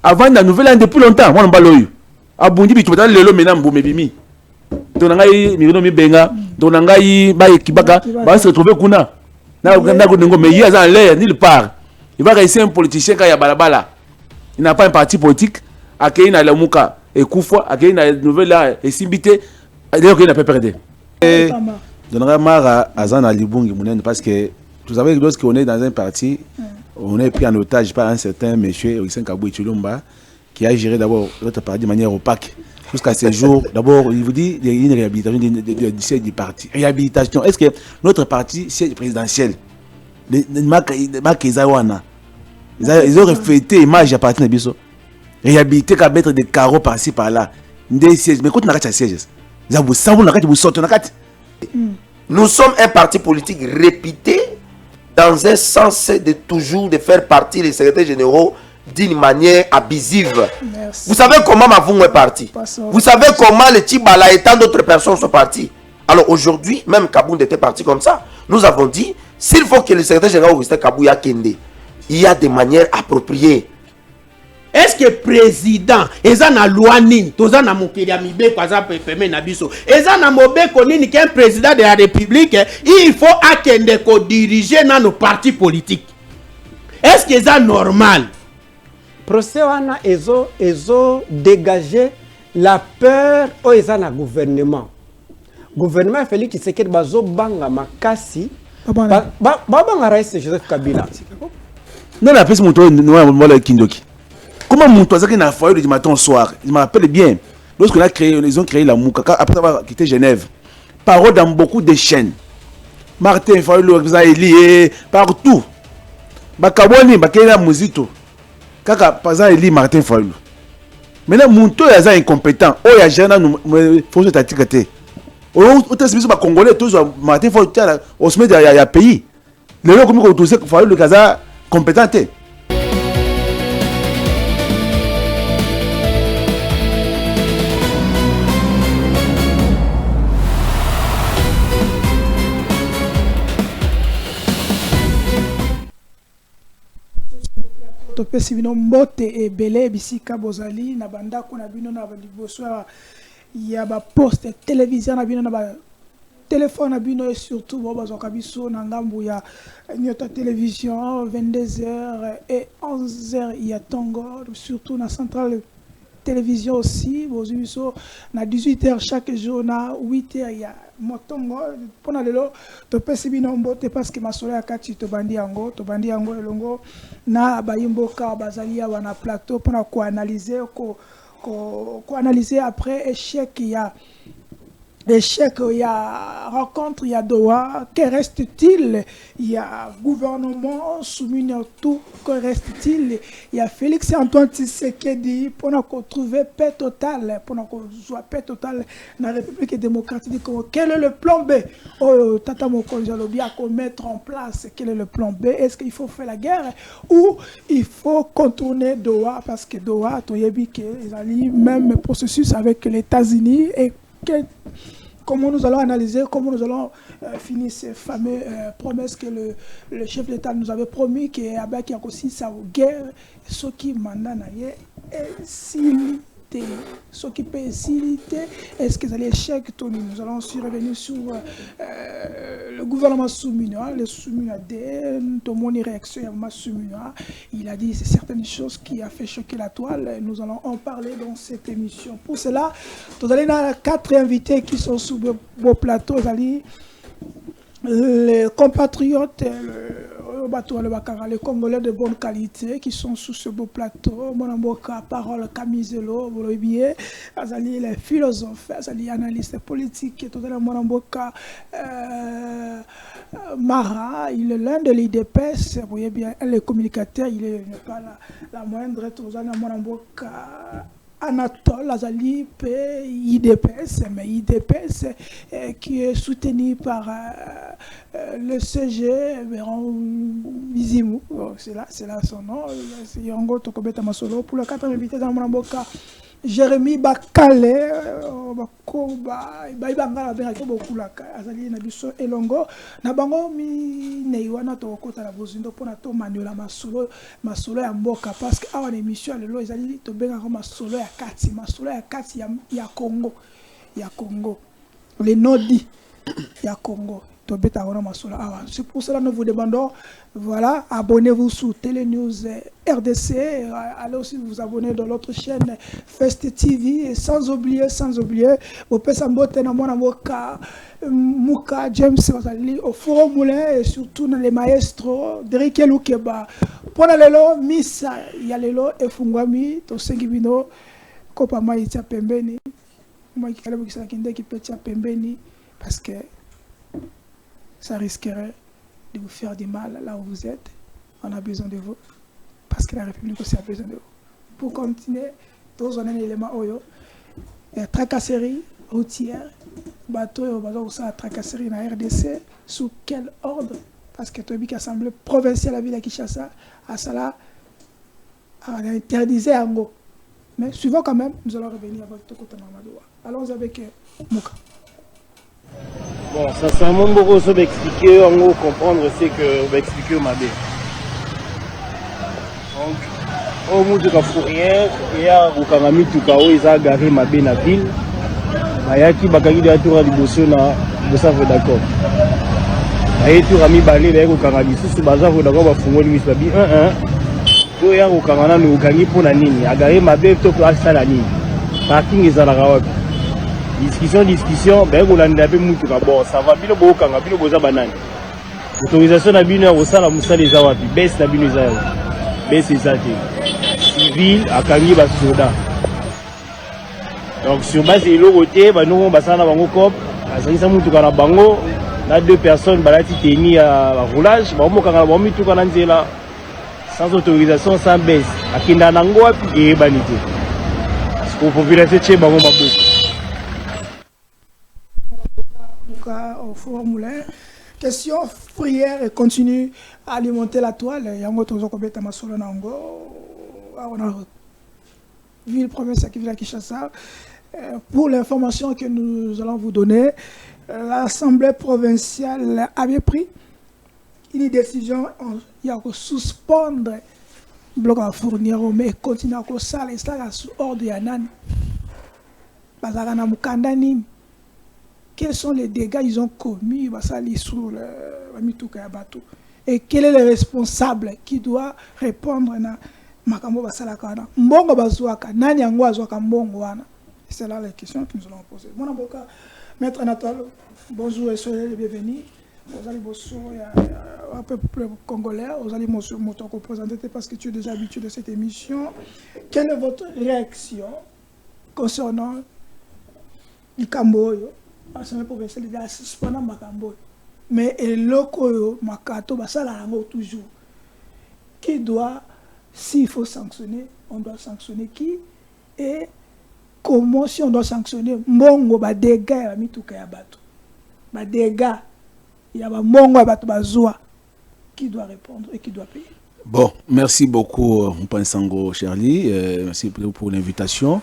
avant la nouvelle année depuis longtemps. Moi, on va l'oeil. Abundi, tu vas le maintenant, Mboumé Bimi. Donangai, Mirono Mibenga, Donangai, Kibaka, va se retrouver Kuna. Mais il y a l'air, nulle part. Il va rester un politicien quand il y a Balabala. Il n'a pas un parti politique. Akei na Lamuka et Koufwa, Akei na nouvelle là et Simbité. D'ailleurs, il n'a pas perdu. Donnerai marre à Zan Alibungi parce que vous savez, lorsqu'on est dans un parti, on est pris en otage par un certain monsieur, Ousseyn Kabou Chulumba, qui a géré d'abord notre parti de manière opaque. Jusqu'à ce jour, d'abord, il vous dit qu'il y a une réhabilitation du parti. Réhabilitation. Est-ce que notre parti, siège présidentiel, ils ont reflété l'image à partir de Bisso. Réhabiliter qu'à mettre des carreaux par-ci par-là. Des sièges. Mais quand on a un siège, nous sommes un parti politique réputé dans un sens de toujours de faire partie des secrétaires généraux d'une manière abusive. Merci. Vous savez comment Mavungu est parti. Vous savez comment le Tibala et tant d'autres personnes sont partis. Alors aujourd'hui, même Kabound était parti comme ça. Nous avons dit, s'il faut que le secrétaire général Augustin Kabouya Kende, il y a des manières appropriées. Est-ce que président ezana loi nini tozana mokili ya mibeko aza pefeme na biso ezana mobeko nini qu'un président de la République il faut akende ko diriger dans nos partis politiques? Est-ce que c'est normal? Procès wana ezo dégager la peur au ezana gouvernement Félix Tshisekedi bazo banga makasi banga rais Joseph Kabila. Non, la presse montre nous Kindoki. Comment mon toit n'a foyer du matin au soir? Je me rappelle bien. Lorsqu'on a créé, ils ont créé la Mouka, après avoir quitté Genève. Parole dans beaucoup de chaînes. Martin Fayulu, vous avez lié partout. Bakaboni, Bakena Muzito. Kaka, par exemple, il lit Martin Fayulu. Maintenant, mon toit est incompétent. Oh, il y a Jana, il faut se t'attiquer. Oh, au Congolais, toujours Martin Fayulu, au sommet il y a pays. Les gens comme vous savez, Fayulu, le Gaza, compétent. topesi bino mbote ebele bisika bozali na bandako na bino na liboso ya ba poste télévision na bino na ba téléphone na bino et surtout bazwaka biso na ngambu ya Nyota télévision 22h et 11h ya Tongo surtout na centrale télévision aussi bozubiso na 18h chaque jour na 8h ya Motongo pona lelo topesi bino mbote parce que masolo ya kati to bandi yango elongo na bayimboka bazali wana plateau pona ko analyser ko analyser après échec il y a rencontre, il y a Doha, que reste-t-il? Il y a gouvernement soumis à tout, que reste-t-il? Il y a Félix Antoine Tshisekedi pour nous trouver paix totale, pour nous soit paix totale dans la République démocratique du Congo. Quel est le plan B? Oh, Tata Mokonzi Alobi a mettre en place. Quel est le plan B? Est-ce qu'il faut faire la guerre ou il faut contourner Doha parce que Doha, il y a même processus avec les États-Unis et comment nous allons analyser, comment nous allons finir ces fameuses promesses que le chef d'État nous avait promis, qu'il y a aussi sa guerre, ce qui mandat ce qui peut faciliter, est-ce que ça allait échec, Tony? Nous allons aussi revenir sur le gouvernement Soumina, le Soumina tout le monde réaction à Soumina. Il a dit certaines choses qui a fait choquer la toile. Nous allons en parler dans cette émission. Pour cela, nous allons 4 invités qui sont sous vos plateaux. Les compatriotes, les Congolais de bonne qualité qui sont sous ce beau plateau. Monamboka, parole Camizelo, Volobier, Azali, les philosophes, Azali, analystes politiques, tout le Monamboka, Mara, il est l'un de l'IDPS, vous voyez bien, le communicateur, il n'est pas la moindre, tout le Monamboka. Anatole Azali IDPS, mais IDPS qui est soutenu par le CG Véran Bizimou, c'est là son nom, c'est Yango Tokobeta Masolo. Pour le 4e invité dans Mramboka, Jérémy Bakale bakoba baibanga na ko bokulaka azali na biso elongo na bango mi neiwana to kota la bozindo pona to manuela masolo ya mboka parce que awa na émission lelo ezali to benga ko masolo ya kati ya Congo les nodi ya Congo. C'est pour cela que nous vous demandons, voilà, abonnez-vous sur Télénews RDC, allez aussi vous abonner dans l'autre chaîne Fest TV, et sans oublier, vous pouvez s'emboîter dans Mouka, James au Forum Moulin, et surtout dans les maestros, Derrick Loukeba. Pour lelo, Missa, Yalelo, et Fungwami, Tosengibino, Kopa Maïtia Pembeni, moi qui peut Pembeni, parce que ça risquerait de vous faire du mal là où vous êtes. On a besoin de vous. Parce que la République aussi a besoin de vous. Pour continuer, tous on a un élément oyo. Tracasserie routière. Bateau, ça tracasserie dans la RDC. Sous quel ordre? Parce que Tobi Assemblée provinciale à la ville de Kinshasa, à Sala, a interdisé Ango. Mais suivant quand même, nous allons revenir avec Tokota Namadoua. Allons avec Mouka. Bon, sincèrement, beaucoup de expliquer, en gros, comprendre, c'est que on va expliquer au Mabé. Donc, au bout de la fourrière, il y a au Karami Tukao, ils ont garé Mabé dans la ville. Il y a qui bakagi de la tour à l'Ibosso, vous savez d'accord. Il y a tout Rami Balé, il y a au Karami, sous bazar, vous d'accord, vous fumez le Mislabi 1-1. Il y a au Karana, nous gagnons pour la ligne. Il y a garé Mabé, tout à la ligne. Parking est à la Rawak. Discussion, ben vous l'avez appelé Moutoura. Bon, ça va bien au Kanga, bien au Boza Banane. Autorisation à bien au Sala Moussa les Awapi, baisse la bien les Awapi. Baisse les Awapi. Civil, à Kangi Basoda. Donc sur base de l'Oroté, nous on va s'en avoir au COP. À Sanissa Moutoura Bango, là 2 personnes, balati teni à roulage, bah on Kanga, bon Moutoura Nanzela. Sans autorisation, sans baisse. À Kindanango, et banité. Pour la population, c'est bon, au Forum Moulin. Question, prière et continue à alimenter la toile. Yango tozo kobeta masolo nango. On a vu le province qui vient à Kinshasa. Pour l'information que nous allons vous donner, l'Assemblée provinciale avait pris une décision, il y a que suspendre le bloc à fournir, mais continuer à ça, sous ordre de Yanan. Bazarana Mukandani. Quels sont les dégâts qu'ils ont commis sur le Mitouka Batou? Et quel est le responsable qui doit répondre à Makambo Basalakana? Mbongo Bazouaka, Nani Angouazouaka Mbongo Wana? C'est là la question que nous allons poser. Mon avocat, Maître Anatole, bonjour et soyez les bienvenus. Vous allez un peu plus congolais, vous allez m'auto-représenter parce que tu es déjà habitué de cette émission. Quelle est votre réaction concernant le Camboyo? L'Assemblée provinciale est suspendue Makambo. Mais le Makato, ça la toujours. Qui doit, s'il faut sanctionner, on doit sanctionner qui? Et comment, si on doit sanctionner, Mongo, dégâts, il y a Mitouka Yabato. Dégâts, il y a Mongo, Bazoua. Qui doit répondre et qui doit payer? Bon, merci beaucoup, Mpansango Charlie. Merci pour l'invitation.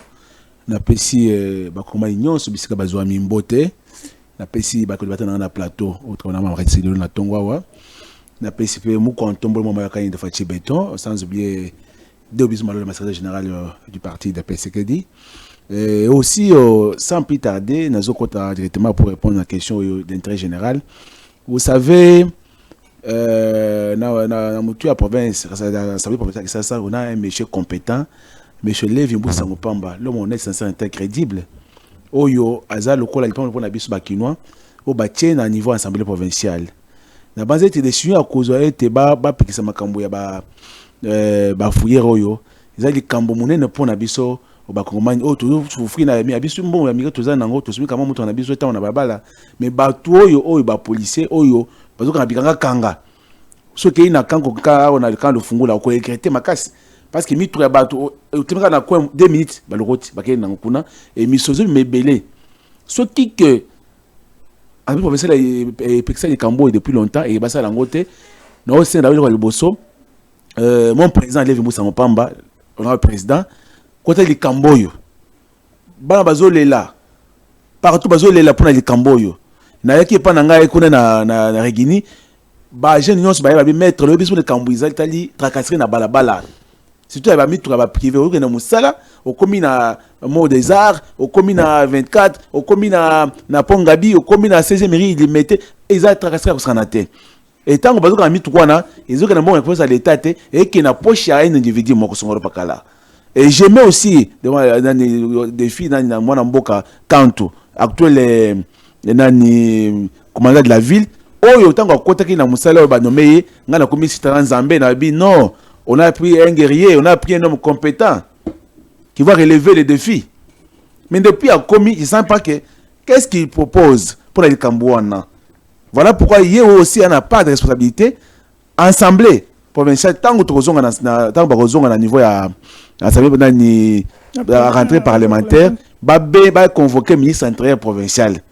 Na pesi bakoma union so bisika bazwa mimbote na pesi bakolibata na plateau autre na maretsi na tongwawa na pesi pe mu kontombo mo ya kani de fachi béton sans oublier deux bisous le secrétaire général du parti de PCKD et aussi sans plus tarder nazo kota directement pour répondre à la question d'intérêt général. Vous savez na mutu ya province ça veut pas que ça on a un monsieur compétent. Monsieur Lévi Mboussa Mopamba, l'homme honnête, sincère, incrédible. Oyo, Aza, le col, il prend le bis bakinois, au bâtien à niveau assemblée provinciale. La base était déçue à cause de piquer sa macambo ya ba fouiller oyo. Ils ont dit Cambomouné ne pon abisso au bakongomani. Oh, toujours souffrir na mi abisso bon, amiga tozana nango, to soumis comment monton abisso ta on a babala. Mais batu oyo ba policier oyo, bazo kana bikanga kanga. Ce qui est na kango ka on a le camp de fungula ko écréter makasi. Parce que mi trouve bateau au temps na quoi 2 minutes ba le roti ba kay na kuna et mi sozo me belé ce qui que avec professeur et pexel de Cambo depuis longtemps et ba ça la ngote no c'est là le bosso mon président Lévi Moussa Mopamba on a le président côté de Camboyo bana bazolela partout bazolela pour na likambo yo na yaki pa na ngai kuna na Regini ba jeune nyonso ba bi mettre le biso de kambo izali tali tracasserie na balabala surtout ba mitura ba privé o na musala o komi na mot des arts o komi na 24 o komi na Pongabi o komi na 16e mairie il mettait ezali tracasserie ko sanate et tant que bazo ka mitu kwana ezo kana bon réponse à l'état te et qui na poche à un individu moko songoro pakala. Et j'aimais aussi des filles dans mon mboka Kanto actuel nani commandant de la ville oyo tango kota ki na musala ba nommé ngana komi citoyen Nzambe na bi non on a pris un guerrier on a pris un homme compétent qui va relever les défis mais depuis a commis il sent pas que qu'est-ce qu'il propose pour les Cambouana. Voilà pourquoi il y a aussi un part de responsabilité assemblée provinciale tant que na niveau à la rentrée parlementaire ba convoquer ministre intérieur provincial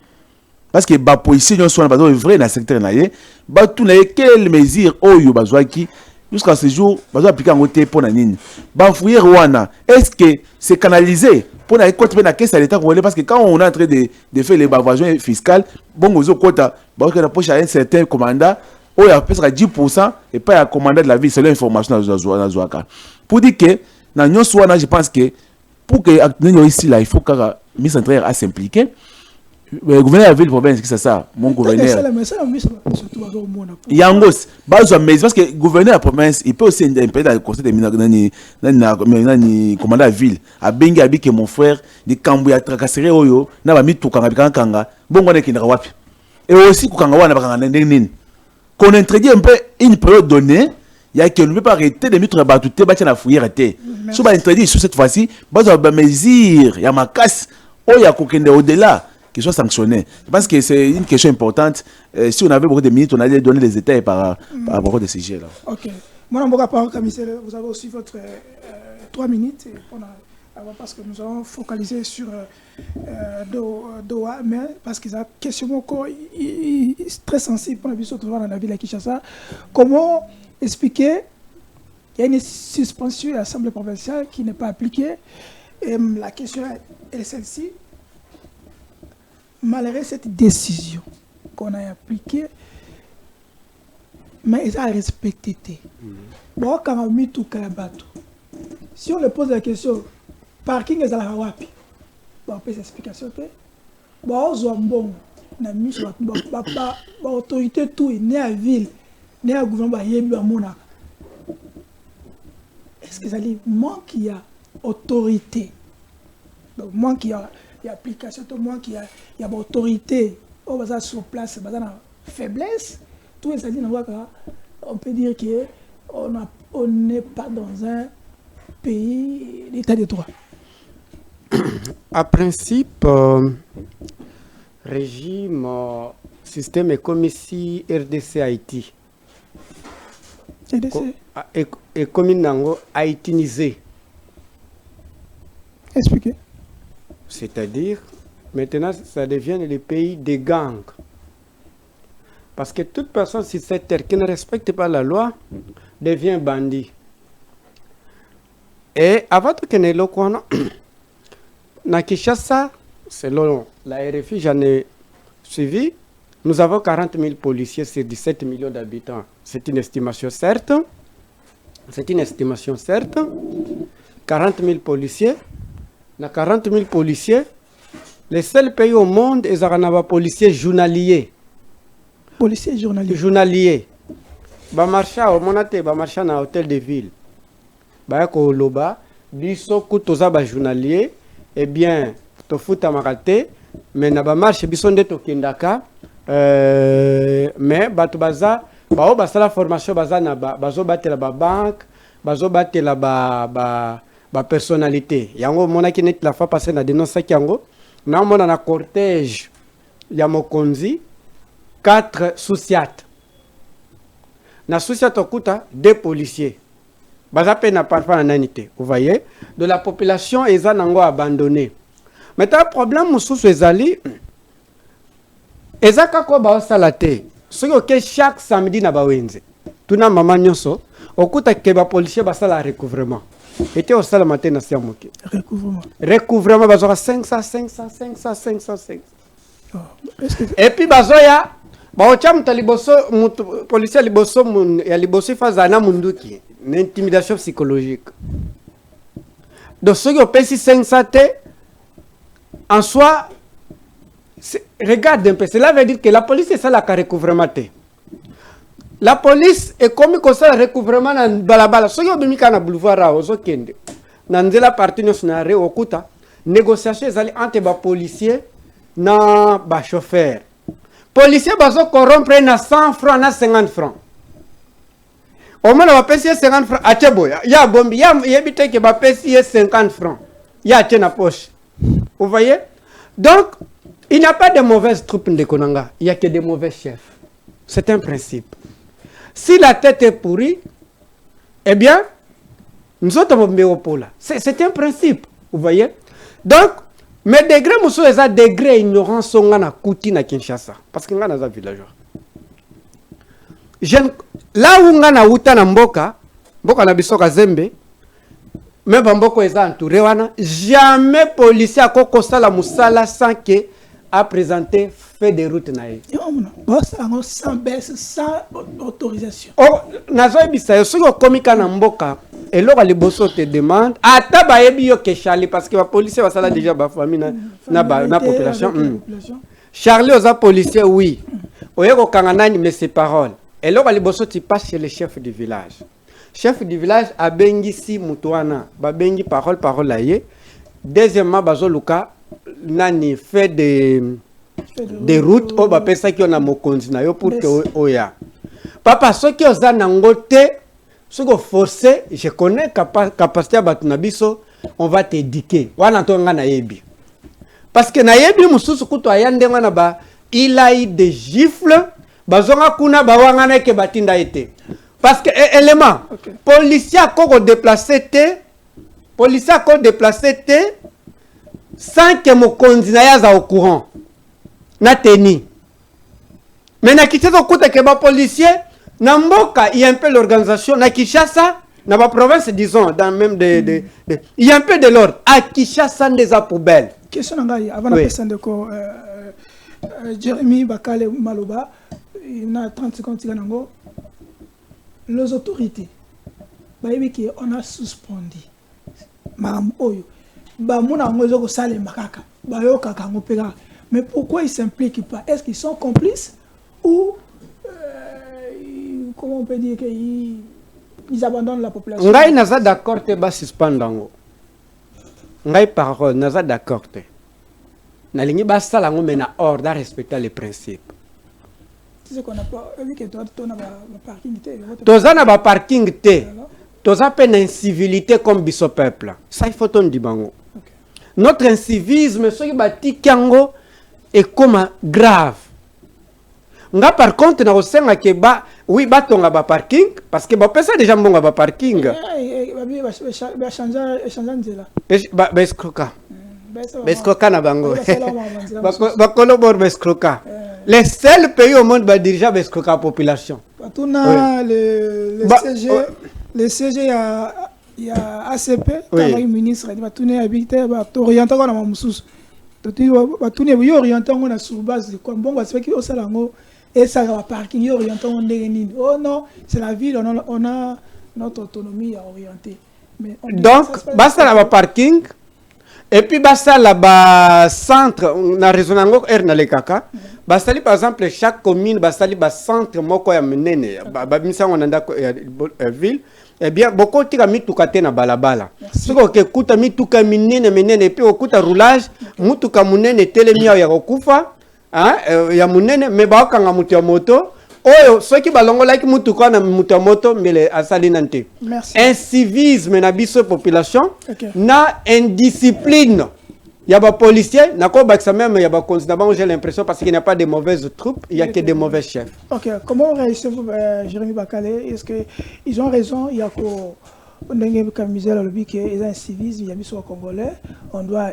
parce que ba policier nous sont vrai dans secteur naie ba tout na quelle mesure oyo bazwaki jusqu'à ce jour bazo appliquer en côté pour na nini ba fouiller wana est-ce que c'est canalisé pour na côté na caisse à l'état congolais parce que quand on est en train de faire les bavations fiscales bon ozo kota ba que na poche à un certain commandant oyo a presque 10% et pas à commandant de la ville c'est l'information na zoaka pour dire que na nyonso wana je pense que pour que ici là il faut que ministre intérieur à s'impliquer. Le gouverneur de la ville province qui c'est ça mon gouverneur Yangos bazo mais parce que le gouverneur de la province il peut aussi impérer dans le conseil de commandant de la ville a bengi abike mon frère di kambu ya tracasserie oyo na ba mitukanga bikanga bongo na kinga wapi et aussi kukanga wana bakanga nini qu'on introduit un peu une période donnée il y a que ne peut pas arrêter de mettre battu te battre na fouiller arrêter so ba introduit sur cette fois-ci bazo ba mesure ya makas oya kokende au-delà qui soit sanctionné. Je pense que c'est une question importante. Si on avait beaucoup de minutes, on allait donner les détails par rapport à ces sujets-là. Ok. Moi, mon rapport, commissaire, vous avez aussi votre 3 minutes parce que nous allons focaliser sur Doha, mais parce que c'est une question très sensible pour la vie surtout dans la ville de Kinshasa. Comment expliquer qu'il y a une suspension à l'Assemblée provinciale qui n'est pas appliquée? Et la question est celle-ci. Malgré cette décision qu'on a appliquée, mais ils ont respecté. Bon, quand on a mis tout Kalabato, si on le pose la question, parking est à la Hawapi, on peut s'explication. Bon, on a bon, on a mis sur l'autorité, tout est né à la ville, né à la gouvernement, est-ce que ça dit manque il y a autorité? Donc, manque il y a application, tout le monde qui a autorité, on va sur place, on a faiblesse, tout ça dit, on peut dire qu'on n'est pas dans un pays d'état de droit. À principe, régime, système est comme ici RDC Haïti. RDC et comme il n'a haïtinisé. Expliquez. C'est-à-dire, maintenant, ça devient le pays des gangs. Parce que toute personne sur cette terre qui ne respecte pas la loi devient bandit. Et avant que nous ayons na Kinshasa, selon la RFI, j'en ai suivi, nous avons 40 000 policiers sur 17 millions d'habitants. C'est une estimation certes. 40 000 policiers. Dans 40 000 policiers, les seuls pays au monde, ils ont policiers journaliers. Policiers journaliers. Journaliers. Ba marcha au monate, ba marcha na hôtel de ville. Ba ko loba, biso kutoza ba journalier, eh bien, to futa makate, mais na ba marche biso nde to kindaka, mais batu baza, ba o basala formation baza na bazo batela ba banque, bazo batela ba personnalité. Yango mona ki net la fois passée na dénonce yango na mona na cortège ya mokonzi 4 souciates. Na souciate okuta 2 policiers. Baza pe na parfois na nanité. Vous voyez, de la population eza nango abandonné. Mais ta problème mususu ezali eza kako ba salate. Soki ke chaque samedi na bawenze. Tuna mama nyonso okuta ke ba policier basala recouvrement. était au salle matin na siamoke Recouvrement. bazoka 500 Oh, est-ce que et puis bazoya baocha muta liboso policier liboso ya liboso fazana munduki une intimidation psychologique donc ceux qui ont payé 500 te en soi regarde un peu, cela veut dire que la police est ça la recouvrement te. La police est comme ça le recouvrement na balabala. Ceux qui ont mis na boulevard à Ozokende. Dans la partie nationale okuta négociation entre les policiers na ba chauffeur. Policier bazo corrompre na 100 francs na 50 francs. Au moins, on va payer 50 francs. Ah, il y a bombi, il y a habité qui va payer 50 francs. Il y a na poche. Vous voyez? Donc, il n'y a pas de mauvaises troupes de Konanga. Il n'y a que des mauvais chefs. C'est un principe. Si la tête est pourrie, eh bien, nous autres, c'est un principe. Vous voyez? Donc, mes degrés, monsieur, les degrés ignorants sont à Kouti, à Kinshasa. Parce que nous sommes villageois. Là où on a outa na mboka na bisoka zembe, même bamboko eza entouré wana, jamais policier a koko sala musala sans que a présenté fait de route na ye. Sans baisse, sans autorisation. Oh, nazo ebisa yo soki okomika na mboka, eloko liboso te demande, ata ba yebi yo ke Charlie parce que ba policier ba sala déjà ba famille na population. Charlie oza policier oui. Oyeko kanganani mais ses paroles. Et là, tu passes chez le chef du village. Chef du village a bengi si mutuana, ba bengi parole là yé. Deuxièmement, bazo luka nani fait des routes au ba pesa qui on a mokonzi na yo pour que oya. Papa ceux qui oza nangote, ceux qui forcé, je connais capacité batuna biso, on va t'éduquer. Wana tonga na yebi. Parce que na yebi mususu kuto ayande wana ba il a eu des gifles. Bazonga kuna bawangana ke batinda été parce que élément policier a déplacé sans que mon candidat ya au courant na teni mais na kitoko kuta ke ba policier na mboka il y a un peu l'organisation na Kinshasa na ba province disons dans même il y a un peu de l'ordre à Kinshasa des poubelles question ngai avant de passer de ko Jérémy Bakale Maloba. Il y a 30 secondes, les autorités, on a suspendu. Mais pourquoi ils ne s'impliquent pas? Est-ce qu'ils sont complices ou comment on peut dire qu'ils abandonnent la population? Ngai naza d'accord te ba suspendango. Ngai parole naza d'accord te. Na lingi ba sala ngo mena ordre à respecter les principes. C'est ce qu'on a pas vu que toi tu as parking té. Toza na ba parking té. Toza pe na incivilité comme biso peuple. Ça il faut ton dibango. Notre incivisme ce qui bati kango est comme grave. Nga par contre na osenga ke ba oui ba tonga ba parking parce que ba pesa déjà mbonga ba parking. Ba changer nzela. Ba escroca. Bescroca na bango. Ba collabore bescroca. Les seuls pays au monde qui dirigent la population. Le CG, il y a ACP, le ministre, il va habité, il va orienter dans la moussous. Il va orienter sur base de quoi? Bon, c'est qu'il y a et ça va parking, il orienter oh non, c'est la ville, on a notre autonomie à orienter. Donc, basta la parking. Et puis, basta la centre, na raisonnango er na le kaka. Bastali par exemple chaque commune bastali ba centre moko ya menene ba misa onanda ville eh bien beaucoup tika mituka te na balabala siko ke kuta mituka minene et puis okuta roulage mutuka munene telemi ya kokufa ya munene me ba kanga mutu ya moto oyo soki balongola ki mutuka na mutu ya moto mbele asali nante incivisme na biso population na indiscipline. Il y a des policiers, même il y a des candidats, j'ai l'impression parce qu'il n'y a pas de mauvaises troupes, il n'y a que des mauvais chefs. Ok, comment réagissez Jérémy Bakale? Est-ce qu'ils ont raison? Il y a qu'ils ont un civisme, il y a des Congolais, on doit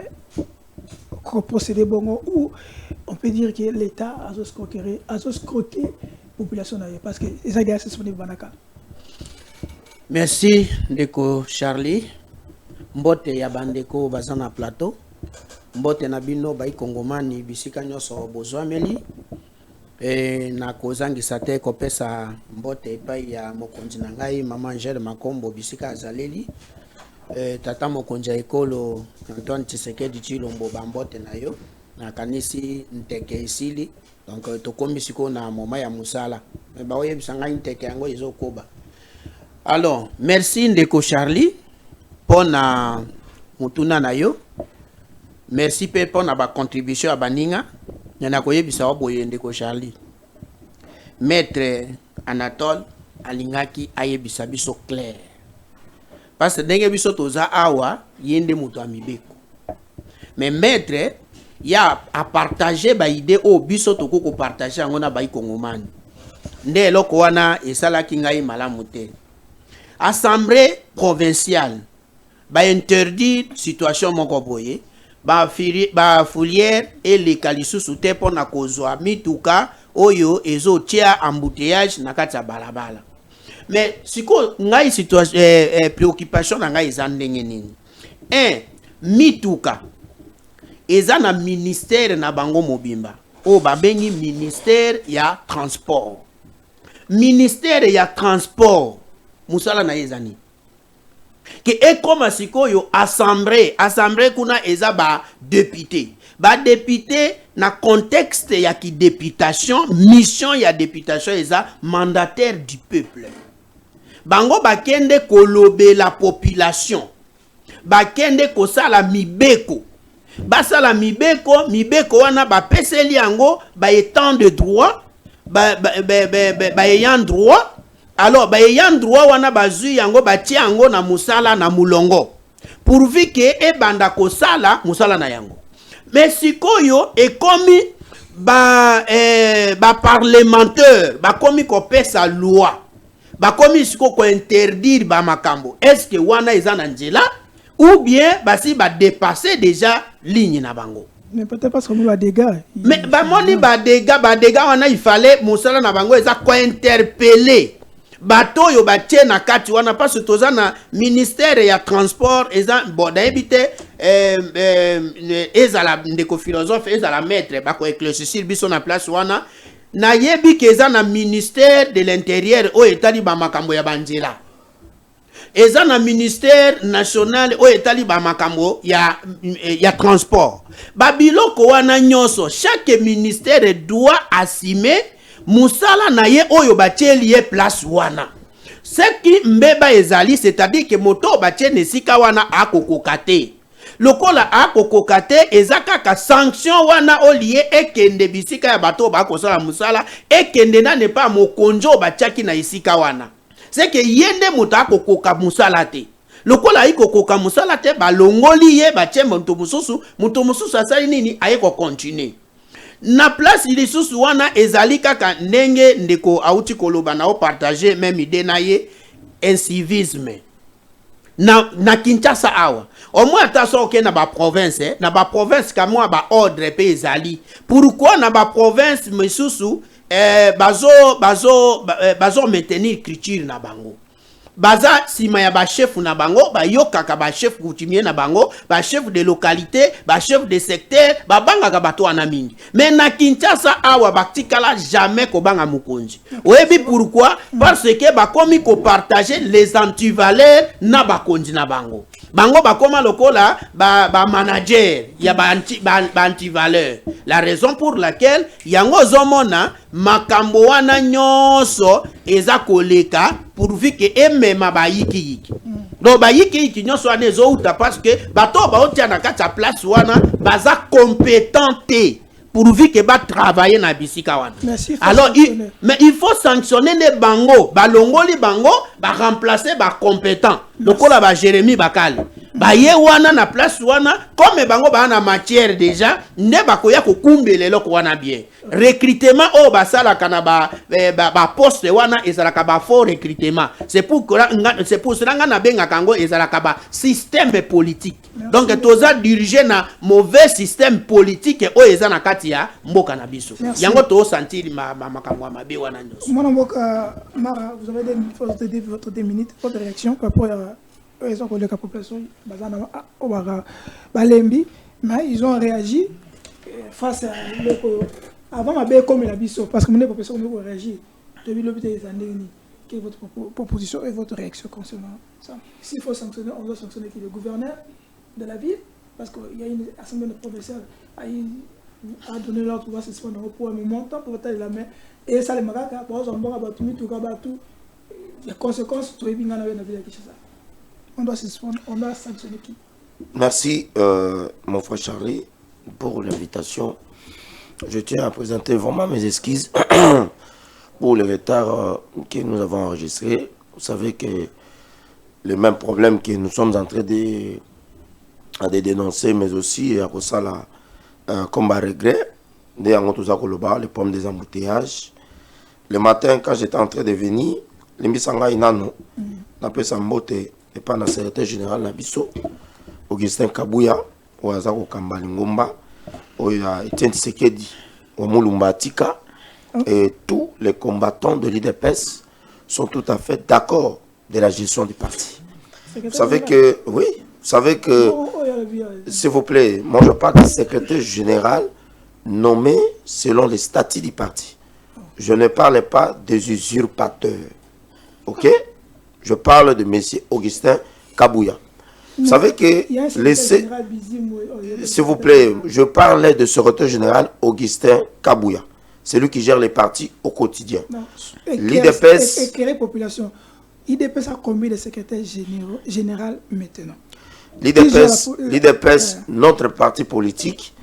procéder bon ou on peut dire que l'État a escroqué la population parce que les agents sont disponibles. Merci, Deko Charlie. mbote ya bandeko baza na plateau, mbote na bino bai kongomani bisika nyonso bozwameli, na kozangisa te kopesa mbote epai ya mokonzi na ngai mama Angèle Makombo bisika azaleli, tata mokonzi ya ekolo Antoine Tshisekedi Tshilombo bambote na yo na kanisi nteke esili. Donc tokomi siko na moma ya musala me ba oyebisa ngai nteke yango ezokoba. Alors merci ndeko Charlie pona mutuna na yo, merci pe pona ba contribution ya baninga na koyebisa wa boye ndeko Charlie. Maître Anatole alingaki ayebisa biso clair parce que ndenge biso toza awa yende mutu amibeko, mais maître ya a partager ba idée o biso to ko partager ngona ba ikongomani nde eloko wana esalaki ngai malamu te. Assemblée provinciale ba interdire situation moko boye ba foulière et les kalisusu te pona kozwa mituka oyo ezo tia embouteillage na kati ya balabala. Mais siko ngai situation préoccupation na ngai eza ndenge nini? Mituka eza na ministère na bango mobimba o babengi ministère ya transport. Ministère ya transport musala na ezani ke ekoma sikoyo assemblée kuna eza ba député na contexte ya ki députation, mission ya députation eza mandataire du peuple. Bango bakende kolobe la population, bakende kosala mibeko, basala mibeko wana ba peseli yango ba étant de droit ba ayant droit. Alors ba ayant droit wana bazui yango batie yango na musala na mulongo pourvu que ebanda kosala musala na yango. Mais sikoyo ekomi ba parlementaire bakomi ko pesa loi bakomi siko ko interdire ba makambo, est-ce que wana eza na nzela ou bien basi ba dépasser déjà ligne na bango? Mais peut-être parce que nous la dégâts. Mais ba moni ba dégâts wana il fallait musala na bango eza ko interpeller bato yo batie na kati wana parce que toza na ministère ya transport eza boda ebite ezala ndeko philosophe ezala maître bako éclaircir biso na place wana na yebi keza na ministère de l'intérieur o etali ba makambo ya banjela eza na ministère national o etali ba makambo ya transport babiloko wana nyoso chaque ministère doit assumer musala na ye oyo batieli ye place wana. Ce qui mbeba ezali c'est-à-dire que moto batie nesika wana akokokate. Lokola akokokate ezakaka sanction wana olie ekende bisika ya bato bakosala musala ekende na ne pas mokonjo batiaki na isika wana. C'est que yende moto akokoka musala te. Lokola ikokoka musala te balongoli ye batie moto mususu asali nini ayeko continuer. Na place ilisusu wana ezali kaka ndenge ndeko auti koloba na o partager même idée na ye incivisme na Kinshasa awa au moins ataso ke na ba province na ba province kamwa ba ordre pe ezali pourquoi na ba province misusu bazo maintenir culture na bango baza sima ya ba chef na bango ba yokaka ba chef coutumier na bango ba chef de localité ba chef de secteur ba banga ka bato ana mingi. Mais na Kinshasa awa baktikala jamais ko banga mukonzi oyebi pourquoi parce que ba komi ko partager les antivaleurs na bakonzi na bango bakoma lokola ba manager ya ba antivaleur. La raison pour laquelle yango zomona makambo wana nyoso eza koleka pourvu que emema ba yiki do ba yiki nyonso wana ezouta parce que bato baotia na kati ya place wana baza compétenté pourvu que ba travailler na bisika wana. Alors mais il faut sanctionner les bango balongoli bango ba remplacer ba compétent lokola ba Jérémy Bakali ba ye wana na place wana comme bango ba na matière déjà ne bakoya ko kumbele loko wana bien recrutement o basala kana ba poste wana ezalaka ba faux recrutement. C'est pour cela nga na benga kango ezalaka ba système politique. Donc toza diriger na mauvais système politique o ezana kati ya mboka na biso yango to sentir makamwa mabe wana nyoso. Mwana mboka Mara, vous avez votre 2 minutes votre réaction par rapport à ils ont collé la population, Balembi, mais ils ont réagi face à avant ma belle comme la biso, parce que mon population ont réagi. Depuis l'hôpital des années, quelle est votre proposition et votre réaction concernant ça? S'il faut sanctionner, on doit sanctionner le gouverneur de la ville, parce qu'il y a une assemblée de professeurs a donné l'ordre pour suspendre pour un montant pour tailler la main. Et ça, les magakas, par exemple, les conséquences, on doit suspendre, on doit sanctionner qui? Merci, mon frère Charlie, pour l'invitation. Je tiens à présenter vraiment mes excuses pour le retard que nous avons enregistré. Vous savez que les mêmes problèmes que nous sommes en train de dénoncer, mais aussi à cause de comme à regret, les pommes des embouteillages. Le matin, quand j'étais en train de venir, les misanga inano, n'appelle ça mbote et pas le secrétaire général Nabiso, Augustin Kabouya, Oazako Kambalingomba, Etienne Tshisekedi, Omulumba Tika, et tous les combattants de l'IDPS sont tout à fait d'accord de la gestion du parti. Vous savez que, oui, vous savez que, s'il vous plaît, moi je parle du secrétaire général nommé selon les statuts du parti. Je ne parle pas des usurpateurs. Ok? Je parle de M. Augustin Kabouya. Vous savez que, s'il vous plaît, je parlais de secrétaire général Augustin Kabouya. C'est lui qui gère les partis au quotidien. L'IDPS. Population. L'IDPS a combien de secrétaires général maintenant? L'IDPS, notre parti politique,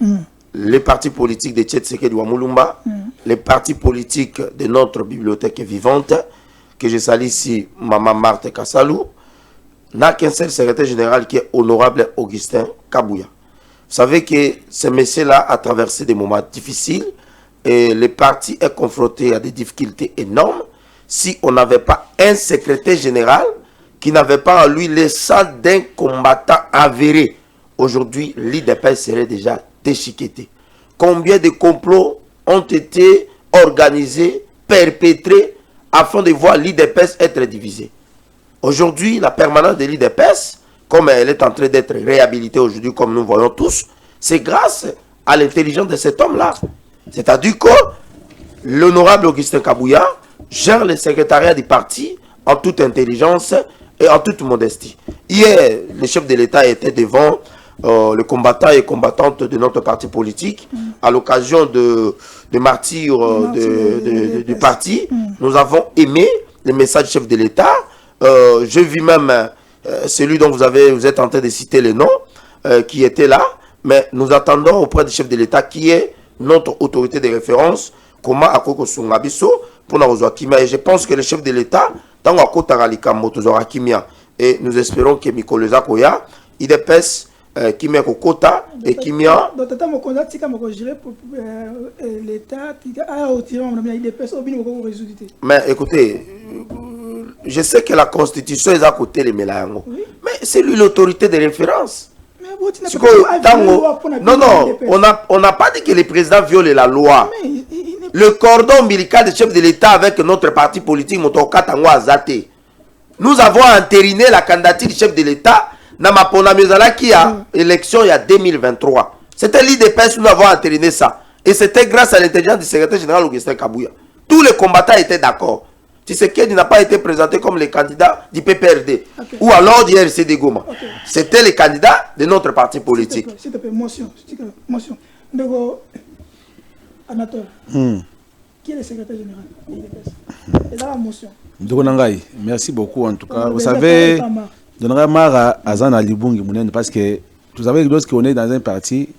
les partis politiques de Tshisekedi Wamulumba, les partis politiques de notre bibliothèque vivante, que je salue ici, Maman Marthe Kassalou, n'a qu'un seul secrétaire général qui est honorable Augustin Kabouya. Vous savez que ce monsieur-là a traversé des moments difficiles et le parti est confronté à des difficultés énormes. Si on n'avait pas un secrétaire général qui n'avait pas en lui le sang d'un combattant avéré, aujourd'hui l'IDPS serait déjà déchiqueté. Combien de complots ont été organisés, perpétrés afin de voir l'IDPS être divisé? Aujourd'hui, la permanence de l'IDPS, comme elle est en train d'être réhabilitée aujourd'hui, comme nous voyons tous, c'est grâce à l'intelligence de cet homme-là. C'est-à-dire que l'honorable Augustin Kabouya gère le secrétariat du parti en toute intelligence et en toute modestie. Hier, le chef de l'État était devant les combattants et combattantes de notre parti politique à l'occasion de martyrs du parti. Nous avons aimé le message du chef de l'État. Je vis même celui dont vous êtes en train de citer les noms qui était là, mais nous attendons auprès du chef de l'État qui est notre autorité de référence, comment Akoko Sungabiso pour nous Kimia. Et je pense que le chef de l'État, dans Kimia, et nous espérons que Mikoleza Koya, IDPS, Kimia Kokota et Kimia. Mais écoutez, je sais que la Constitution est à côté de Mélango, mais c'est lui l'autorité de référence. Non, on n'a pas dit que le président viole la loi. Le cordon ombilical du chef de l'État avec notre parti politique, nous avons entériné la candidature du chef de l'État dans ma ponamizala qui a élection il y a 2023. C'était l'IDPS, nous avons entériné ça. Et c'était grâce à l'intelligence du secrétaire général Augustin Kabouya. Tous les combattants étaient d'accord. Tshisekedi n'a pas été présenté comme le candidat du PPRD ou alors du RCD Goma. C'était le candidat de notre parti politique. S'il te plaît, motion. Anatole, qui est le secrétaire général de l'IDPS? Et là, la motion. Merci beaucoup en tout cas. Vous savez, Mara Azana Libungi Mounen, parce que vous savez, lorsqu'on est dans un parti,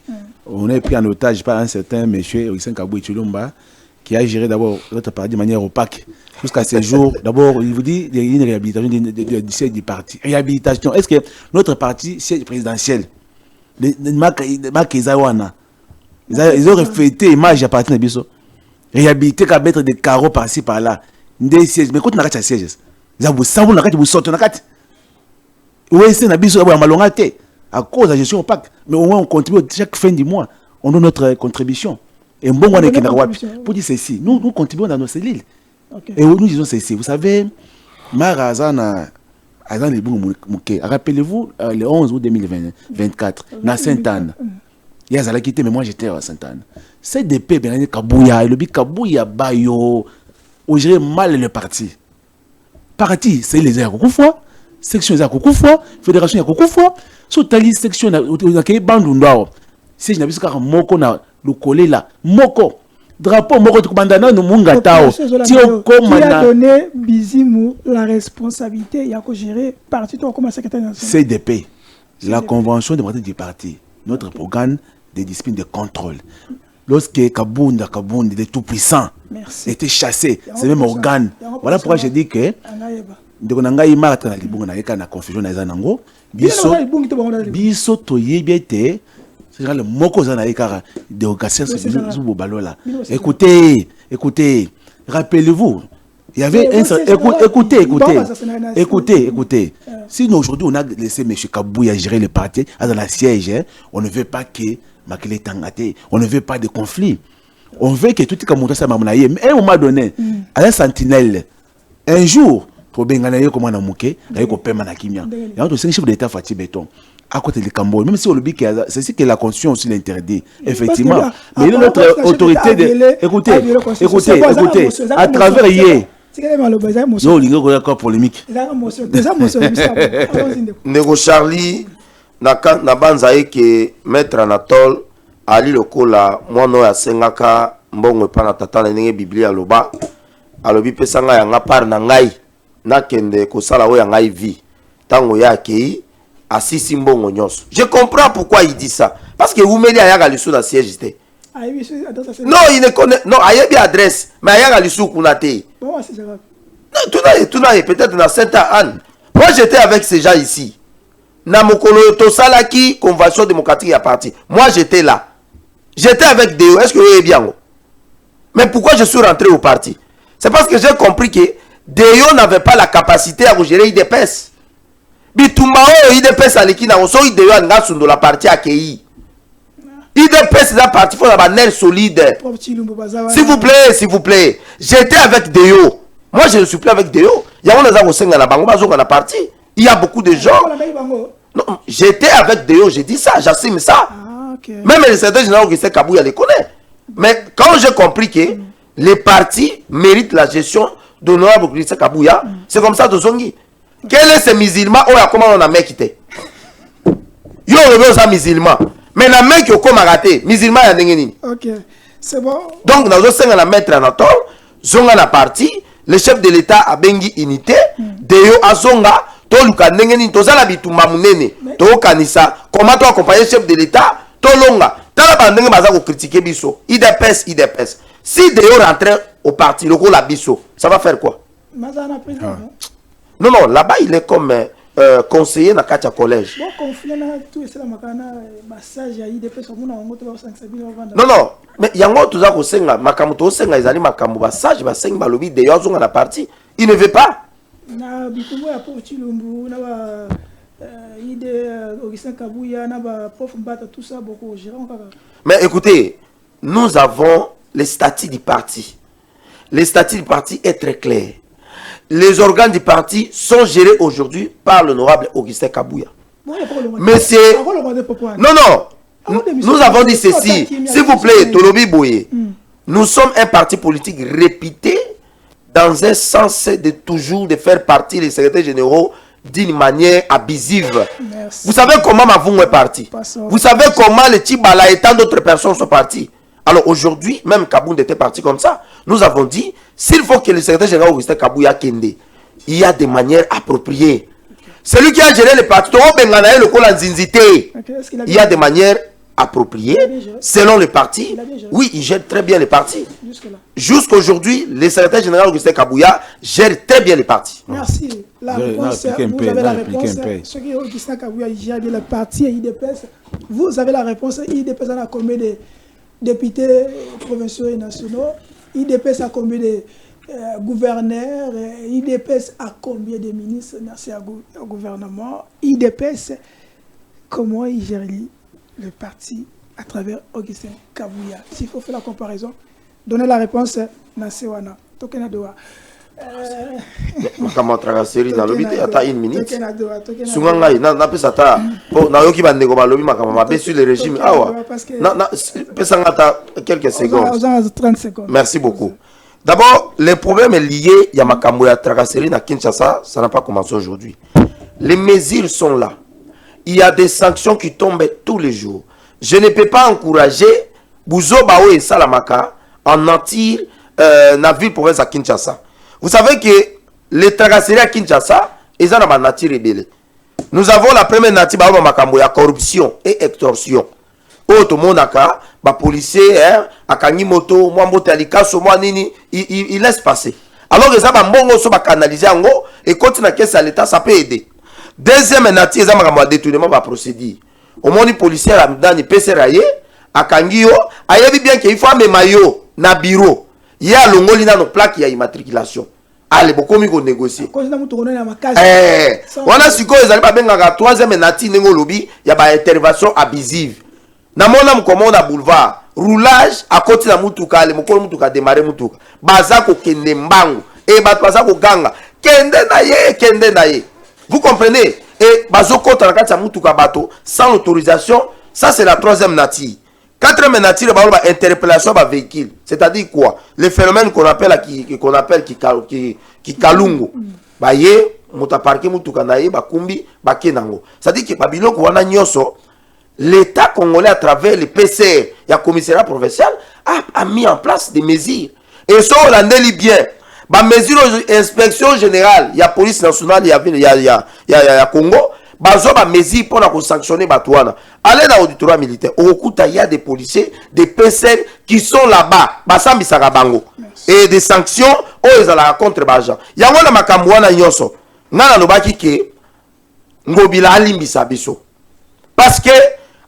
on est pris en otage par un certain monsieur Augustin Kabouya Chilomba qui a géré d'abord notre parti de manière opaque. Jusqu'à ce jour, d'abord, il vous dit qu'il y a une réhabilitation du parti. Réhabilitation. Est-ce que notre parti, c'est présidentiel? Ils ont reflété l'image à partir de Bisso. Réhabiliter, qu'à mettre des carreaux par-ci, par-là. Des sièges. Mais quand on a des sièges, vous savez, vous sortez. Oui, c'est un Bisso, à cause de la gestion opaque. Mais au moins, on contribue chaque fin du mois. On a notre contribution. Et bon, on est pour dire ceci. Nous contribuons dans nos cellules. Okay. Et nous disons ceci. Vous savez, Marazana Rappelez-vous, le 11 août 2024, dans Sainte-Anne. Il y a Zala quitté, mais moi j'étais à Sainte-Anne. CDP, ben Kabouya, le big Kabouya Bayo, où gérer mal le parti. Parti, c'est les airs Kokoufwa, section des airs Kokoufwa, fédération des Kokoufwa, sur tali section, on a créé Bandundao. Si je n'avais pas Moko na le collé là, Moko. Drapeau Moko Tukubandana no Munga Tao. Qui a donné Bizimou la responsabilité, il y a qu'à gérer parti toi comme secrétaire national. CDP, la convention démocratique du parti, notre organe de discipline de contrôle. Lorsque Kabounda de tout puissant était chassé, c'est même organe. Voilà pourquoi je dis que de konangai marata na libunga na yeka na confusion na zanango biso toyebiete c'est le moko za na yeka de occasion c'est zubo balola. Écoutez, rappelez-vous, il y avait un écoutez. Si aujourd'hui on a laissé M. Kabouya gérer le parti dans la siège, on ne veut pas que Makele Tangate, on ne veut pas de conflit. On veut que tout le monde soit mamonaye. Mais à un moment donné, à la sentinelle, un jour, pour Benganaye comme on a mouké, il y a un peu de kimia. Il y a un chef d'État Fatih Béton. À côté du Cambodge, même si on le dit que c'est ce que la Constitution aussi l'interdit, effectivement. Mais il y a notre autorité de. Écoutez, à travers hier. Non, il y a encore polémique. Nego Charlie, na banzaye ke maître Anatole, ali lokola, mwana ya sengaka, mbongo pana tata na nenge Biblia aloba, alobi pesanga ya nga par na ngai, na kende kosala o ya ngai vi, tango ya kei, asisi mbongo nyonso. Je comprends pourquoi il dit ça. Parce que Oumeli ayaga lisu na siège te. Non, il ne connaît, non, ayabi adresse, mais ayaga lisu kunate. Non, tout n'a peut-être dans Sainte-Anne. Moi j'étais avec ces gens ici. Na mokolo to salaki convention démocratique à parti. Moi j'étais là. J'étais avec Deo. Est-ce que vous voyez bien? Mais pourquoi je suis rentré au parti? C'est parce que j'ai compris que Deo n'avait pas la capacité à gérer IDPS. Bitumao IDPS aleki na oso Deo anga sundo la partie akei. IDPS la partie faut la nerf solide. S'il vous plaît. J'étais avec Deo. Moi je ne suis plus avec Deo. Il y a un osenga na bango bazonga na parti. Il y a beaucoup de gens. Non, j'étais avec Deo, j'ai dit ça, j'assume ça. Même les secrétaires généraux Augustin Kabouya les connaît. Mais quand j'ai compris que les partis méritent la gestion d'honorable Augustin Kabouya, c'est comme ça de Zongi. Quel est ce musulman? Oh, comment on a mec quitté? Yo, on a musulman. Mais la mec qui a raté, musulman, il y a nini. Ok, c'est bon. Donc, dans le sens de la maître Anatole, Zonga na parti, le chef de l'État a bengi unité, Deo a Zonga. Toluka ndengeni tozala bitumba munene to kanisa comment to accompagner chef de l'état tolonga tala bandenge baza ko critiquer biso IDPS si Deo rentrer au parti le la biso ça va faire quoi? Non là-bas il est comme conseiller na katia collège. Non mais yango toza ko senga makambo to senga ezali makambo basage basengi balobi Deo azonga na parti il ne veut pas. Na bitumbo ya pour Chilumbu na ba ide Augustin Kabouya na ba prof Mbata tout ça beaucoup gérant. Mais écoutez, nous avons les statuts du parti. Les statuts du parti est très clair. Les organes du parti sont gérés aujourd'hui par l'honorable Augustin Kabouya. Monsieur non, nous avons dit ceci, s'il vous plaît, Tolobi Boye. Nous sommes un parti politique réputé dans un sens de toujours de faire partie des secrétaires généraux d'une manière abusive. Merci. Vous savez comment Mavungu est parti? Vous savez comment les Tibala et tant d'autres personnes sont partis? Alors aujourd'hui, même Kabound était parti comme ça. Nous avons dit, s'il faut que le secrétaire général Augustin Kabouya Kende, il y a des manières appropriées. Celui qui a géré le parti, il y a des manières appropriées selon le parti. Oui, il gère très bien le parti. Jusqu'aujourd'hui, le secrétaire général Augustin Kabouya gère très bien le parti. Merci. La réponse, vous avez la réponse. Ce qui est Augustin Kabouya gère bien le parti et IDPS. Vous avez la réponse. IDPS a combien de députés provinciaux et nationaux? IDPS a combien de gouverneurs? IDPS a combien de ministres? Merci au gouvernement. IDPS, comment il gère le parti à travers Augustin Kabouya? S'il faut faire la comparaison, donnez la réponse. Nasewana. Makambo tracasserie dans lobby ata une minute. Sunga na pesa ta po na yoki bande ko balobi makambo mabe sur le régime awa. Na pesa ngata quelques secondes. 30 secondes. Merci beaucoup. D'abord, les problèmes liés à makambo ya tracasserie na Kinshasa, ça n'a pas commencé aujourd'hui. Les mesures sont là. Il y a des sanctions qui tombent tous les jours. Je ne peux pas encourager Bouzo Bao et Salamaka en mentir na ville province à Kinshasa. Vous savez que les tracasseries à Kinshasa, ils ont une nature rebelle. Nous avons la première nature de la corruption et extorsion. Tout le monde a des policiers, akangi moto, moi moto alikaso, moi nini, il laisse passer. Alors que ça va canaliser et continuer à caisse à l'État, ça peut aider. Deuxième nature, ils ont détournement de procédure. Au moins les policiers dans les PCRAE, akangi yo, ayebi bien qu'il faut un maillot na bureau. Il y a l'ongoli dans nos plaques, il y a immatriculation. Allez, beaucoup mieux négocier. On a su que les alliés ont la troisième nati nengo lobby, il y a une intervention abusive. Na mona mkomo na boulevard, roulage à côté de mutuka, le mokolo mutuka démarrer mutuka. Bazako kende mbangu, et bazako ganga, kende na ye. Vous comprenez? Et bazoko tanakati mutuka bato sans autorisation, ça c'est la troisième nati. Quatrième nature, interpellation par véhicule. C'est-à-dire quoi? Le phénomène qu'on appelle qui kalungu. Bah yé, mota parké mutuka na ye, ba kumbi, ba kenango. C'est-à-dire que Babylon wana nyoso, l'État congolais à travers le PCR, il y a commissariat provincial, a mis en place des mesures. Et ça, on l'a bien. Bah mesure inspection générale, il y a police nationale, il y a Congo. Bazo ba mesure pour la sanctionner Batouana. Allez dans l'auditoire militaire. Au Okuta, il y a des policiers, des PC qui sont là-bas. Basambi Sarabango. Et des sanctions, ils ont la contre Bajan. Il y a un makamouana nyoso. Nana nobaki ke Ngobila alimbisa biso. Parce que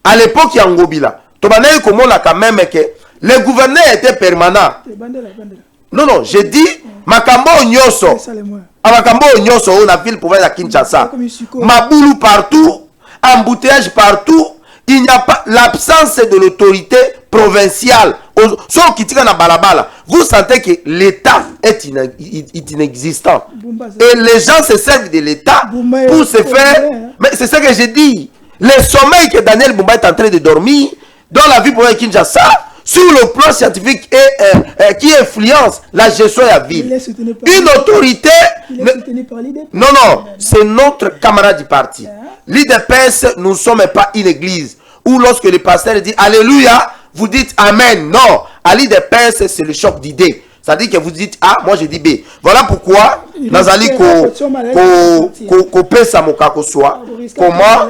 à l'époque, il y a Ngobila. Tobanei comment là quand même que le gouverneur était permanent. Non, j'ai dit makambo nyoso. Amakambo nyoso on a ville province à Kinshasa. Maboulou partout, embouteillage partout, il n'y a pas l'absence de l'autorité provinciale. Sauf qui tire dans balabala, vous sentez que l'État est inexistant. Et les gens se servent de l'État pour se faire. Mais c'est ce que j'ai dit. Le sommeil que Daniel Bumba est en train de dormir dans la vie province à Kinshasa, sur le plan scientifique et qui influence la gestion de la ville. Une autorité... Non, c'est notre camarade du parti. L'IDPS, nous ne sommes pas une église. Ou lorsque le pasteur dit Alléluia, vous dites Amen. Non, à l'IDPS, c'est le choc d'idées. C'est-à-dire que vous dites A, moi je dis B. Voilà pourquoi Nazali Kopé Samokako soit. Comment